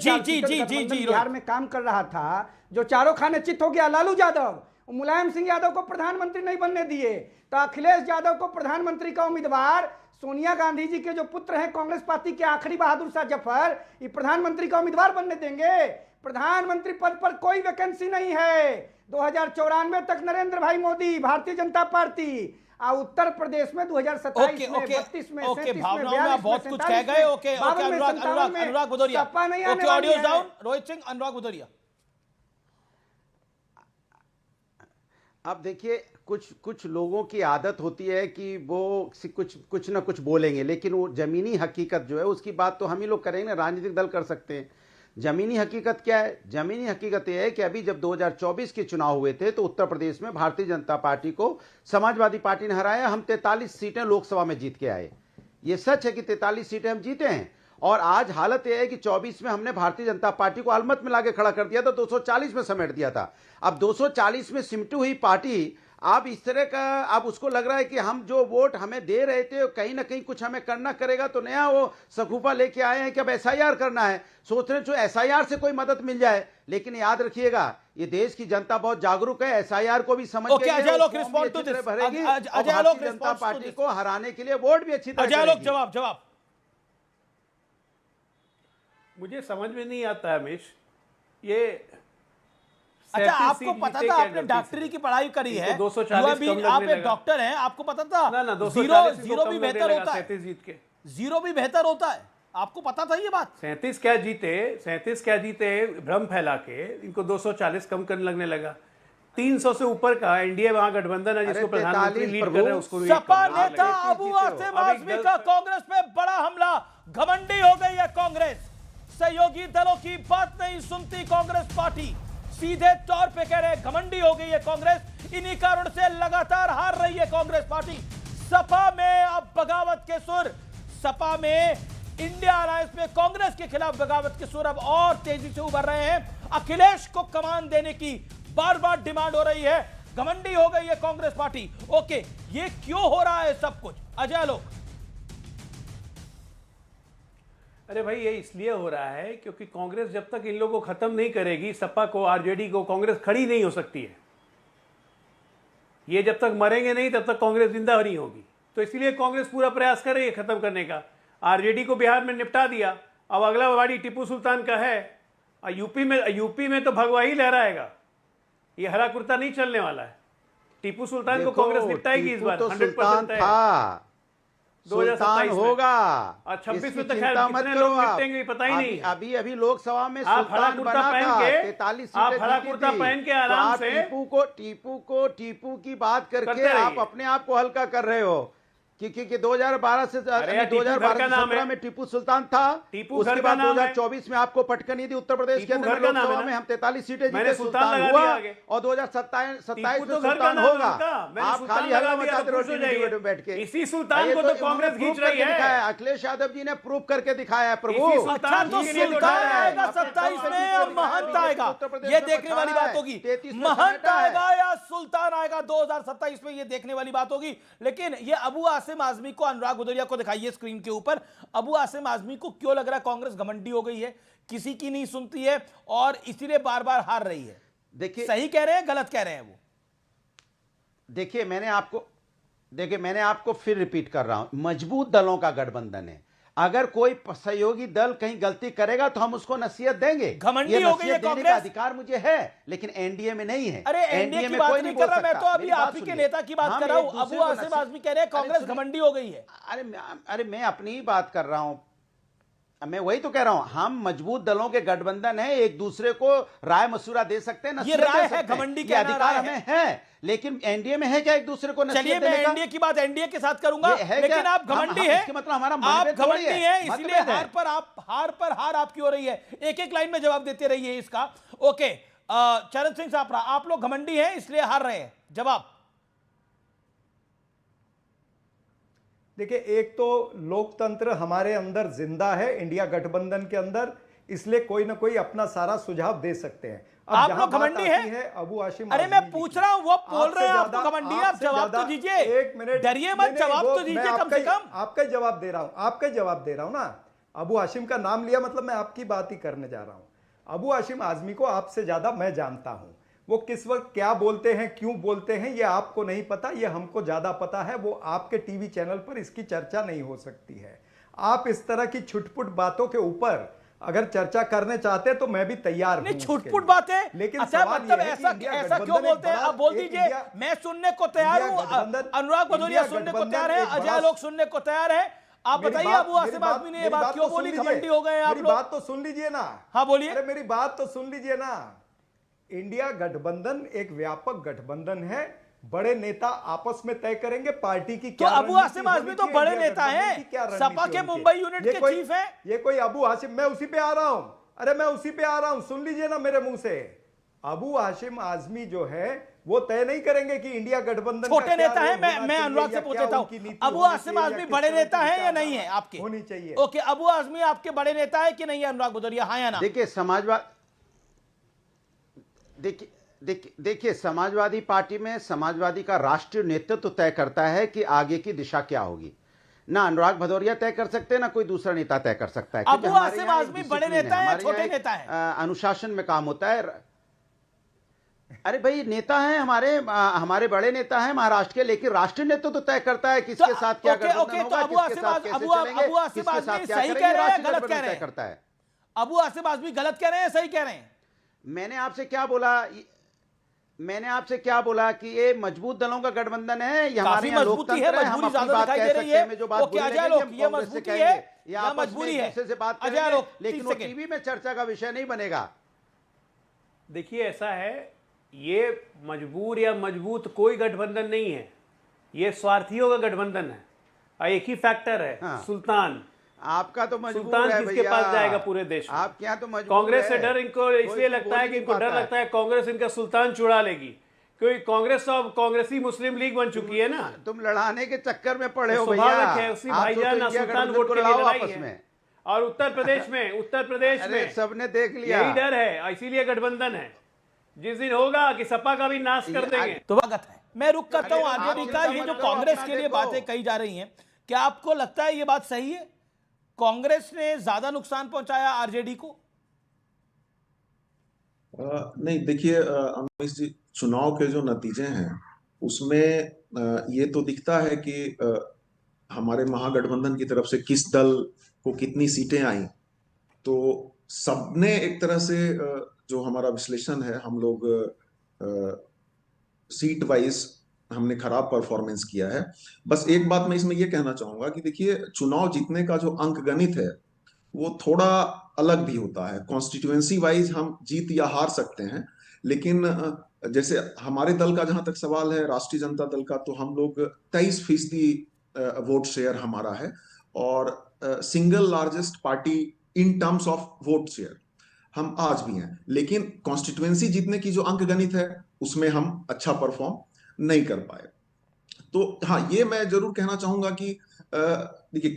बिहार में काम कर रहा था, जो चारों खाने चित हो गया, लालू यादव, मुलायम सिंह यादव को प्रधानमंत्री नहीं बनने दिए। तो अखिलेश यादव को प्रधानमंत्री का उम्मीदवार सोनिया गांधी जी के जो पुत्र हैं कांग्रेस पार्टी के आखिरी बहादुर शाह जफर, ये प्रधानमंत्री का उम्मीदवार बनने देंगे? प्रधानमंत्री पद पर कोई वैकेंसी नहीं है। 2094 तक नरेंद्र भाई मोदी, भारतीय जनता पार्टी, उत्तर प्रदेश में 2027 में 32 में 37 में 42 बहुत कुछ कह गए। अनुराग भदौरिया, ऑडियो डाउन। रोहित सिंह, अनुराग भदौरिया। अब देखिए, कुछ लोगों की आदत होती है कि वो कुछ ना कुछ बोलेंगे, लेकिन वो जमीनी हकीकत जो है उसकी बात तो हम ही लोग करेंगे ना, राजनीतिक दल कर सकते हैं। जमीनी हकीकत क्या है? जमीनी हकीकत यह है कि अभी जब 2024 के चुनाव हुए थे तो उत्तर प्रदेश में भारतीय जनता पार्टी को समाजवादी पार्टी ने हराया। हम 43 सीटें लोकसभा में जीत के आए। ये सच है कि 43 सीटें हम जीते हैं। और आज हालत यह है कि 24 में हमने भारतीय जनता पार्टी को अलमत में लाके खड़ा कर दिया था, 240 में समेट दिया था। अब 240 में सिमटी हुई पार्टी अब इस तरह का, अब उसको लग रहा है कि हम जो वोट हमें दे रहे थे कहीं ना कहीं कुछ हमें करना करेगा, तो नया वो सकुफा लेके आए हैं कि अब एसआईआर करना है। सोच रहे जो एसआईआर से कोई मदद मिल जाए। लेकिन याद रखिएगा, ये देश की जनता बहुत जागरूक है, एसआईआर को भी समझ भरेगी और जनता पार्टी को हराने के लिए वोट भी अच्छी तरह। जवाब मुझे समझ में नहीं आता है हमेश, ये अच्छा आपको पता था, आपने डॉक्टरी की पढ़ाई करी है, 240 आप एक डॉक्टर हैं, आपको पता था ना जीरो भी बेहतर होता है, जीत के जीरो भी बेहतर होता है। आपको पता था ये बात? 37 क्या जीते भ्रम फैला के इनको 240 कम करने लगने लगा। 300 से ऊपर का एनडीए महागठबंधन है जिसको प्रधानमंत्री लीड कर रहे हैं, उसको सपा नेता अबू आसिम आजमी का कांग्रेस पे बड़ा हमला। घमंडी हो गई है कांग्रेस, सहयोगी दलों की बात नहीं सुनती कांग्रेस पार्टी, सीधे तौर पे कह रहे हैं घमंडी हो गई है कांग्रेस। इन्हीं कारण से लगातार हार रही है कांग्रेस पार्टी। सपा में अब बगावत के सुर, सपा में इंडिया अलायंस में कांग्रेस के खिलाफ बगावत के सुर अब और तेजी से उभर रहे हैं। अखिलेश को कमान देने की बार बार डिमांड हो रही है। घमंडी हो गई है कांग्रेस पार्टी। ओके, ये क्यों हो रहा है सब कुछ, अजय लोग? अरे भाई ये इसलिए हो रहा है क्योंकि कांग्रेस जब तक इन लोगों को खत्म नहीं करेगी, सपा को, आरजेडी को, कांग्रेस खड़ी नहीं हो सकती है। ये जब तक मरेंगे नहीं तब तक कांग्रेस जिंदा नहीं होगी। तो इसलिए कांग्रेस पूरा प्रयास कर रही है खत्म करने का। आरजेडी को बिहार में निपटा दिया, अब अगला वाड़ी टीपू सुल्तान का है। यूपी में तो भगवा ही लहराएगा, ये हरा कुर्ता नहीं चलने वाला है। टीपू सुल्तान को कांग्रेस निपटाएगी इस बार, 100% था। 2027 होगा और 26 में तो खैर कितने लोग निपटेंगे पता ही नहीं। अभी लोकसभा में आप हरा कुर्ता पहन के 43 आप हरा कुर्ता पहन के आराम से टीपू की बात करके आप अपने आप को हल्का कर रहे हो क्योंकि 2012 से 2012 में टीपू सुल्तान था। उसके बाद 2024 में आपको पटकनी दी उत्तर प्रदेश के अंदर लोकसभा में, हम 43 सीटें जीते, सुल्तान हुआ और 2027 में सुल्तान होगा। आप खाली हल्ला मचाते रहो बैठ के। इसी सुल्तान को तो कांग्रेस खींच रही है। अखिलेश यादव जी ने प्रूव करके दिखाया है प्रभु। अच्छा तो सुल्तान आएगा 27 में या महंत आएगा, ये देखने वाली बात होगी। महंत आएगा या सुल्तान आएगा 2027 में, ये देखने वाली बात होगी। लेकिन ये अबू आसिम आजमी को, अनुराग भदौरिया को दिखाइए स्क्रीन के ऊपर। अबू आसिम आजमी को क्यों लग रहा है कांग्रेस घमंडी हो गई है, किसी की नहीं सुनती है और इसीलिए बार बार हार रही है? देखिए, सही कह रहे हैं गलत कह रहे हैं वो? देखिए मैंने आपको फिर रिपीट कर रहा हूं, मजबूत दलों का गठबंधन है। अगर कोई सहयोगी दल कहीं गलती करेगा तो हम उसको नसीहत देंगे। घमंडी हो गई है देने का अधिकार मुझे है, लेकिन एनडीए में नहीं है। अरे एनडीए की बात नहीं कर रहा मैं, तो अभी आप ही के नेता की बात कर रहा हूं। अबू आसिम आजमी कह रहे हैं कांग्रेस घमंडी हो गई है। अरे मैं अपनी ही बात कर रहा हूं, मैं वही तो कह रहा हूं। हम मजबूत दलों के गठबंधन है, एक दूसरे को राय मशुरा दे सकते हैं, ये राय है, घमंडी का अधिकार हमें है। लेकिन एनडीए में है क्या एक दूसरे को नसीहत देने का? मैं एनडीए की बात एनडीए के साथ करूंगा, लेकिन आप घमंडी हैं, मतलब हमारा आप घमंडी हैं, इसलिए हार आपकी हो रही है। एक एक लाइन में जवाब देते रहिए इसका। ओके, चरण सिंह सापरा, आप लोग घमंडी हैं इसलिए हार रहे हैं, जवाब? देखिए, एक तो लोकतंत्र हमारे अंदर जिंदा है, इंडिया गठबंधन के अंदर, इसलिए कोई ना कोई अपना सारा सुझाव दे सकते हैं। आप लोग घमंडी हैं? अबू आसिम, अरे मैं पूछ रहा हूं, वो बोल रहे हैं आपको घमंडी है, आप जवाब तो दीजिए। एक मिनट, डरिए मत, जवाब तो दीजिए कम से कम। आपका जवाब दे रहा हूं, ना। अबू आसिम का नाम लिया मतलब मैं आपकी बात ही करने जा रहा हूं। अबू आसिम आजमी को आपसे ज्यादा मैं जानता हूं। वो किस वक्त क्या बोलते हैं, क्यों बोलते हैं, ये आपको नहीं पता, ये हमको ज्यादा पता है। वो आपके टीवी चैनल पर इसकी चर्चा नहीं हो सकती है। आप इस तरह की छुटपुट बातों के ऊपर अगर चर्चा करने चाहते हैं तो मैं भी तैयार हूं। छुटपुट बातें, लेकिन अच्छा मतलब ऐसा क्यों बोलते हैं? आप बोल दीजिए, मैं सुनने को तैयार हूं। अनुराग भदौरिया सुनने को तैयार है, अजय लोग सुनने को तैयार है। आप बताइए अबू आसिम आजमी ने ये बात क्यों बोली, घमंडी हो गए आप लोग? बात तो सुन लीजिए ना। हाँ बोलिए। अरे मेरी बात तो सुन लीजिए ना। इंडिया गठबंधन एक व्यापक गठबंधन है, बड़े नेता आपस में तय करेंगे पार्टी की क्या। तो अबू आसिम आजमी तो बड़े नेता हैं, सपा के मुंबई यूनिट के चीफ हैं। ये कोई अबू आसिम, मैं उसी पे आ रहा हूं। अरे मैं उसी पे आ रहा हूं, सुन लीजिए ना मेरे मुंह से। अबू हाशिम आजमी जो है वो तय नहीं करेंगे कि इंडिया गठबंधन छोटे नेता है। मैं अनुराग से पूछता हूं, अबू आसिम आजमी बड़े नेता है या नहीं है आपके? होनी चाहिए। ओके, अबू आजमी आपके बड़े नेता है कि नहीं है अनुराग भदौरिया, हाँ या ना? देखिए समाजवादी पार्टी में समाजवादी का राष्ट्रीय नेतृत्व तय करता है कि आगे की दिशा क्या होगी। ना अनुराग भदौरिया तय कर सकते हैं, ना कोई दूसरा नेता तय कर सकता है। अबू आसिम आजमी बड़े नेता है, छोटे नेता है? अनुशासन में काम होता है। अरे भाई नेता हैं हमारे बड़े नेता हैं महाराष्ट्र के, लेकिन राष्ट्रीय नेतृत्व तो तय करता है किसके साथ क्या गठबंधन होगा, किसके साथ कैसे चलेंगे, किसके साथ क्या करेंगे, राष्ट्रीय नेतृत्व तय करता है। अबू आसिम आजमी गलत कह रहे हैं, सही कह रहे हैं? मैंने आपसे क्या बोला? मैंने आपसे क्या बोला कि ये मजबूत दलों का गठबंधन है, ये हमारे काफी यहाँ मजबूती है, लोकतंत्र है, हम मजबूरी अपनी ज्यादा बात दिखाई कह दे सकते रही हैं, है। हमें जो बात ओके, बुरी अजय लगेगी आलोक, हम ये कांग्रेस से मजबूती कहेंगे, है ये या आपस में मजबूरी एक है? दूसरे से बात अजय करेंगे, आलोक, लेकिन 30 वो सेकंड। टीवी में चर्चा का विषय नहीं बनेगा। देखिए ऐसा है, ये मजबूर या मजबूत कोई गठबंधन नहीं है, ये स्वार्थियों का गठबंधन है। और एक ही फैक्टर है, हाँ। सुल्तान। आपका तो मजबूर सुल्तान है किसके भैया, पास जाएगा पूरे देश में? आप क्या तो मजबूर कांग्रेस से है। डर इनको कोई इसलिए तो लगता बोल है ही कि नहीं इनको डर पाता है। लगता है कांग्रेस इनका सुल्तान चुरा लेगी, क्योंकि कांग्रेस तो अब कांग्रेसी मुस्लिम लीग बन चुकी है ना। तुम लड़ाने के चक्कर में पड़े हो स्वाभाविक भैया, है, उसी आप भाईजान तो इंडिया सुल्तान गठबंधन वोट को के लिए लड़ाओ लड़ाई आपस है। में। और उत्तर प्रदेश अरे में सबने देख लिया, यही डर है, इसीलिए गठबंधन है। जिस दिन होगा कि सपा का भी नाश कर देंगे। तो स्वागत है, मैं रुक करता हूं आरजेडी का। ये जो मत करो, कांग्रेस अपना के लिए देखो। बातें कही जा रही हैं, क्या आपको लगता है ये बात सही है? कांग्रेस ने ज्यादा नुकसान पहुंचाया आरजेडी को? नहीं, देखिए अमित जी, चुनाव के जो नतीजे हैं उसमें ये तो दिखता है कि हमारे महागठबंधन की तरफ से किस दल को कितनी सीटें आई। तो सबने एक तरह से जो हमारा विश्लेषण है, हम लोग सीट वाइज हमने खराब परफॉर्मेंस किया है। बस एक बात मैं इसमें ये कहना चाहूंगा कि देखिए, चुनाव जीतने का जो अंक गणित है वो थोड़ा अलग भी होता है। कॉन्स्टिट्यूएंसी वाइज हम जीत या हार सकते हैं, लेकिन जैसे हमारे दल का जहां तक सवाल है, राष्ट्रीय जनता दल का, तो हम लोग 23% वोट शेयर हमारा है और single largest party in terms of vote share हम आज भी हैं। लेकिन कॉन्स्टिट्यूएंसी जीतने की जो अंक गणित है उसमें हम अच्छा परफॉर्म नहीं कर पाए। तो हाँ, ये मैं जरूर कहना चाहूंगा कि देखिए,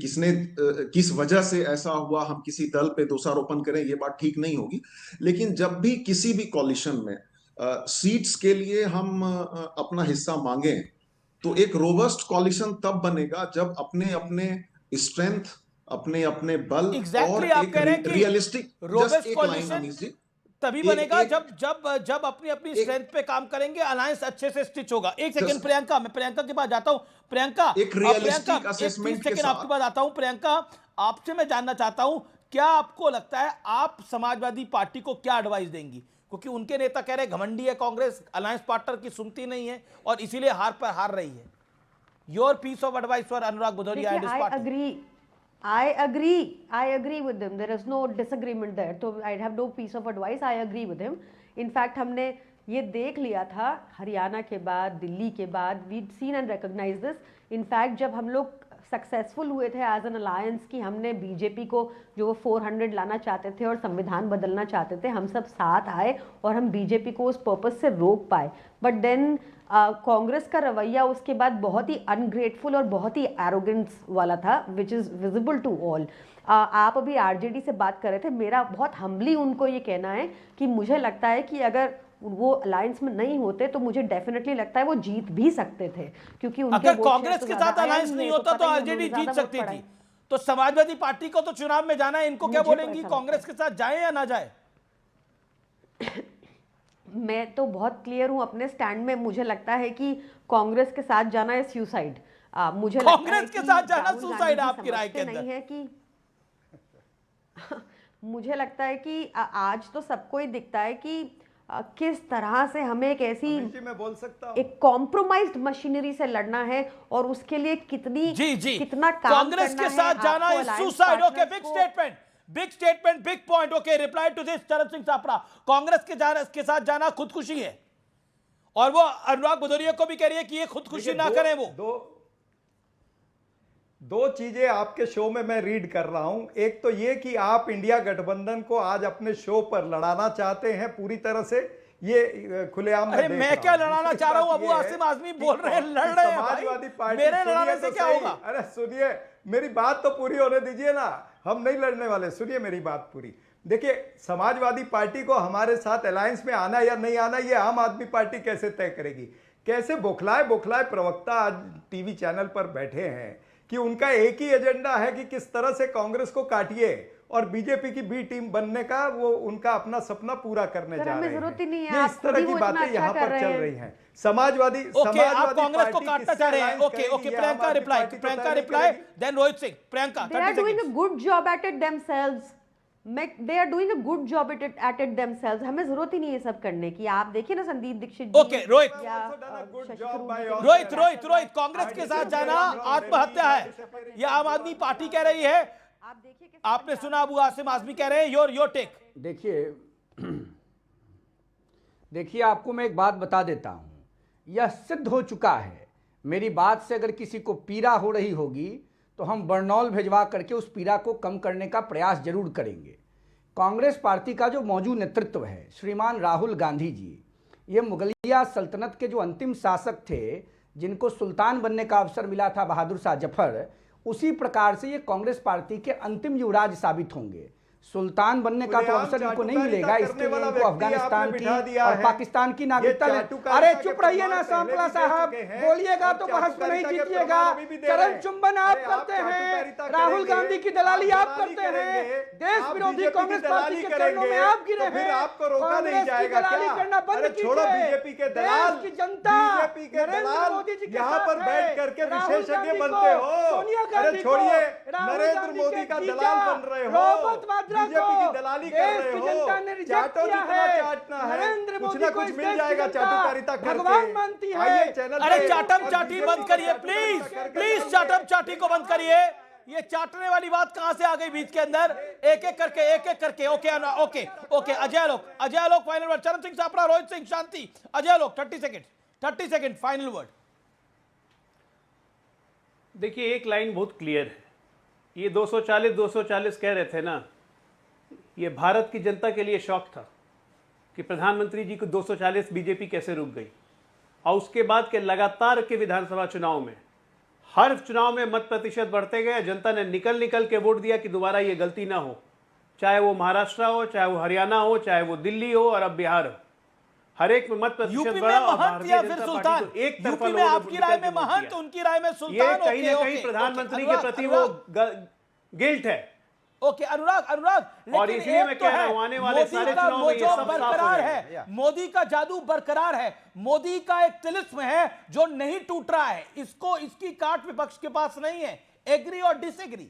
किस वजह से ऐसा हुआ, हम किसी दल पे दोषारोपण करें, ये बात ठीक नहीं होगी। लेकिन जब भी किसी भी कॉलिशन में सीट्स के लिए हम अपना हिस्सा मांगे, तो एक रोबस्ट कॉलिशन तब बनेगा जब अपने अपने स्ट्रेंथ, अपने अपने बल Exactly, और आप एक कह रहे हैं कि रियलिस्टिक robust coalition तभी बनेगा जब अपनी अपनी स्ट्रेंथ पे काम करेंगे, अलायंस अच्छे से स्टिच होगा। एक सेकंड प्रियंका, मैं प्रियंका के पास जाता हूं। प्रियंका, एक रियलिस्टिक असेसमेंट के साथ आपके पास आता हूं। प्रियंका, आपसे मैं जानना चाहता हूं, क्या आपको लगता है आप समाजवादी पार्टी को क्या एडवाइस देंगी? क्योंकि उनके नेता कह रहे घमंडी है कांग्रेस, अलायंस पार्टनर की सुनती नहीं है और इसीलिए हार पर हार रही है। Your piece of advice for Anurag Bhadauria and his party. I agree with him. There is no disagreement there. So I have no piece of advice. I agree with him. In fact, हमने ये देख लिया था हरियाणा के बाद, दिल्ली के बाद, we'd seen and recognized this. In fact, जब हम लोग सक्सेसफुल हुए थे एज एन अलायंस कि हमने बीजेपी को जो 400 लाना चाहते थे और संविधान बदलना चाहते थे, हम सब साथ आए और हम बीजेपी को उस पर्पस से रोक पाए। बट देन कांग्रेस का रवैया उसके बाद बहुत ही अनग्रेटफुल और बहुत ही एरोगेंस वाला था, which is visible to all. आप अभी आरजेडी से बात कर रहे थे, मेरा बहुत हम्बली उनको ये कहना है कि मुझे लगता है कि अगर वो अलायंस में नहीं होते तो मुझे डेफिनेटली लगता है वो जीत भी सकते थे, क्योंकि अगर कांग्रेस के साथ अलायंस नहीं होता तो आरजेडी जीत सकती थी। तो समाजवादी पार्टी को तो चुनाव में जाना है, इनको क्या बोलेंगी, कांग्रेस के साथ जाए या ना जाए? मैं तो बहुत क्लियर हूं अपने स्टैंड में। मुझे लगता है कि कांग्रेस के साथ जाना है सुसाइड। मुझे कांग्रेस के साथ जाना सुसाइड आपकी राय के अंदर नहीं है कि मुझे लगता है कि आज तो सबको ही दिखता है कि किस तरह से हमें एक ऐसी मैं बोल सकता हूं, एक कॉम्प्रोमाइज्ड मशीनरी से लड़ना है और उसके लिए कितना काम कांग्रेस के साथ जाना is suicide. Okay, big statement, big point. Okay, reply to this Charan Singh सापड़ा। Congress के साथ जाना खुदकुशी है और वो अनुराग भदौरिया को भी कह रही है कि ये खुदकुशी ना करें। वो दो चीजें आपके शो में मैं रीड कर रहा हूं। एक तो ये कि आप इंडिया गठबंधन को आज अपने शो पर लड़ाना चाहते हैं पूरी तरह से, ये खुलेआम। अरे मैं क्या लड़ाना चाह रहा हूं? अबू आसिम आजमी बोल रहे हैं लड़ रहे हैं। समाजवादी पार्टी, मेरे लड़ाने से क्या होगा? अरे सुनिए, मेरी बात तो पूरी होने दीजिए ना, हम नहीं लड़ने वाले। सुनिए मेरी बात पूरी। देखिए, समाजवादी पार्टी को हमारे साथ अलायंस में आना या नहीं आना ये आम आदमी पार्टी कैसे तय करेगी? कैसे बौखलाए प्रवक्ता आज टीवी चैनल पर बैठे हैं कि उनका एक ही एजेंडा है कि किस तरह से कांग्रेस को काटिए और बीजेपी की बी टीम बनने का वो उनका अपना सपना पूरा करने जा रहे हैं। ये इस तरह की बातें यहाँ पर चल रही हैं। समाजवादी आप कांग्रेस को काटना चाह रहे हैं। Okay, Priyanka reply, then Rohit Singh. Priyanka, they are doing a good job at it themselves. They are doing a good job at it themselves. हमें जरूरत ही नहीं है सब करने की। आप देखिए ना संदीप दीक्षित जी, ओके रोहित, या रोहित कांग्रेस के साथ जाना आत्महत्या है, ये आम आदमी पार्टी कह रही है। आप देखिए आपने सुना अबू आसिम आजमी कह रहे हैं, योर टेक। देखिए आपको मैं एक बात बता देता हूं, यह सिद्ध हो चुका है। मेरी बात से अगर किसी को पीड़ा हो रही होगी तो हम बर्नौल भिजवा करके उस पीड़ा को कम करने का प्रयास जरूर करेंगे। कांग्रेस पार्टी का जो मौजूद नेतृत्व है, श्रीमान राहुल गांधी जी, ये मुगलिया सल्तनत के जो अंतिम शासक थे, जिनको सुल्तान बनने का अवसर मिला था बहादुर शाह जफर, उसी प्रकार से ये कांग्रेस पार्टी के अंतिम युवराज साबित होंगे। सुल्तान बनने का तो अवसर इनको नहीं मिलेगा, इसके लिए इनको अफगानिस्तान की और पाकिस्तान की नागरिकता। अरे चुप रहिए ना सांपला साहब, बोलिएगा तो बहस में नहीं जीतिएगा। चरण चुंबन आप करते हैं, राहुल गांधी की दलाली आप करते हैं, देश विरोधी कांग्रेस पार्टी के चरणों में आप गिरे हैं। आपको रोका नहीं जाएगा क्या? दलाली करना बंद कीजिए। बीजेपी के दलाल, देश की जनता, बीजेपी के दलाल यहाँ पर बैठ करके विशेषज्ञ बनते हो। अरे छोड़िए, नरेंद्र मोदी का दलाल बन रहे हो, बीजेपी की दलाली कर रहे हो। चाटो जितना चाटना है, कुछ ना कुछ मिल जाएगा चाटुकारिता करके। भगवान मानती है। आइए चैनल अरे पे चाटम चाटी बंद करिए प्लीज चाटम चाटी को बंद करिए। ये चाटने वाली बात कहां से आ गई बीच के अंदर? एक एक करके ओके अजय लोक फाइनल वर्ड। चरण सिंह सापरा, रोहित सिंह, शांति, अजय लोक 30 सेकंड फाइनल वर्ड। देखिए एक लाइन बहुत क्लियर है, ये 240 कह रहे थे ना, ये भारत की जनता के लिए शौक था कि प्रधानमंत्री जी को 240 बीजेपी कैसे रुक गई। और उसके बाद के लगातार के विधानसभा चुनाव में हर चुनाव में मत प्रतिशत बढ़ते गए, जनता ने निकल के वोट दिया कि दोबारा ये गलती ना हो, चाहे वो महाराष्ट्र हो, चाहे वो हरियाणा हो, चाहे वो दिल्ली हो और अब बिहार हो, हर एक में मत प्रतिशत बढ़ा। और भारतीय जनता पार्टी को एक तरफा लोगों ने आपकी राय में महंत, उनकी राय में सुल्तान। ये कहीं ना कहीं प्रधानमंत्री के प्रति वो गिल्ट है। ओके अनुराग और इसलिए मैं कह रहा हूं आने वाले सारे चुनाव में ये सब बरकरार है, मोदी का जादू बरकरार है, मोदी का एक तिलिस्म है जो नहीं टूट रहा है। इसकी काट विपक्ष के पास नहीं है। एग्री और डिसएग्री?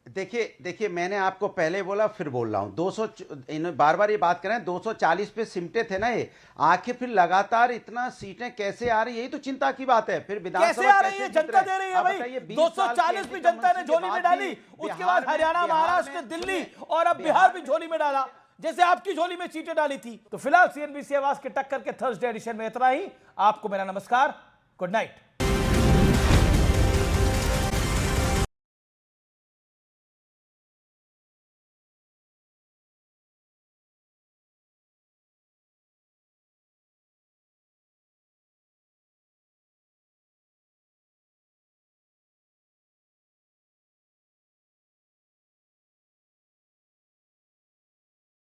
देखिए मैंने आपको पहले बोला फिर बोल रहा हूं, 200 बार ये बात कर रहे हैं, 240 पे सिमटे थे ना ये, आखिर फिर लगातार इतना सीटें कैसे आ रही है, यही तो चिंता की बात है। फिर विधानसभा कैसे आ रही है? जनता दे रही है भाई, 240 भी जनता ने झोली में डाली, उसके बाद हरियाणा, महाराष्ट्र, दिल्ली और अब बिहार भी झोली में डाला, जैसे आपकी झोली में सीटें डाली थी। तो फिलहाल CNBC आवाज के टक्कर के थर्सडे एडिशन में इतना ही। आपको मेरा नमस्कार, गुड नाइट।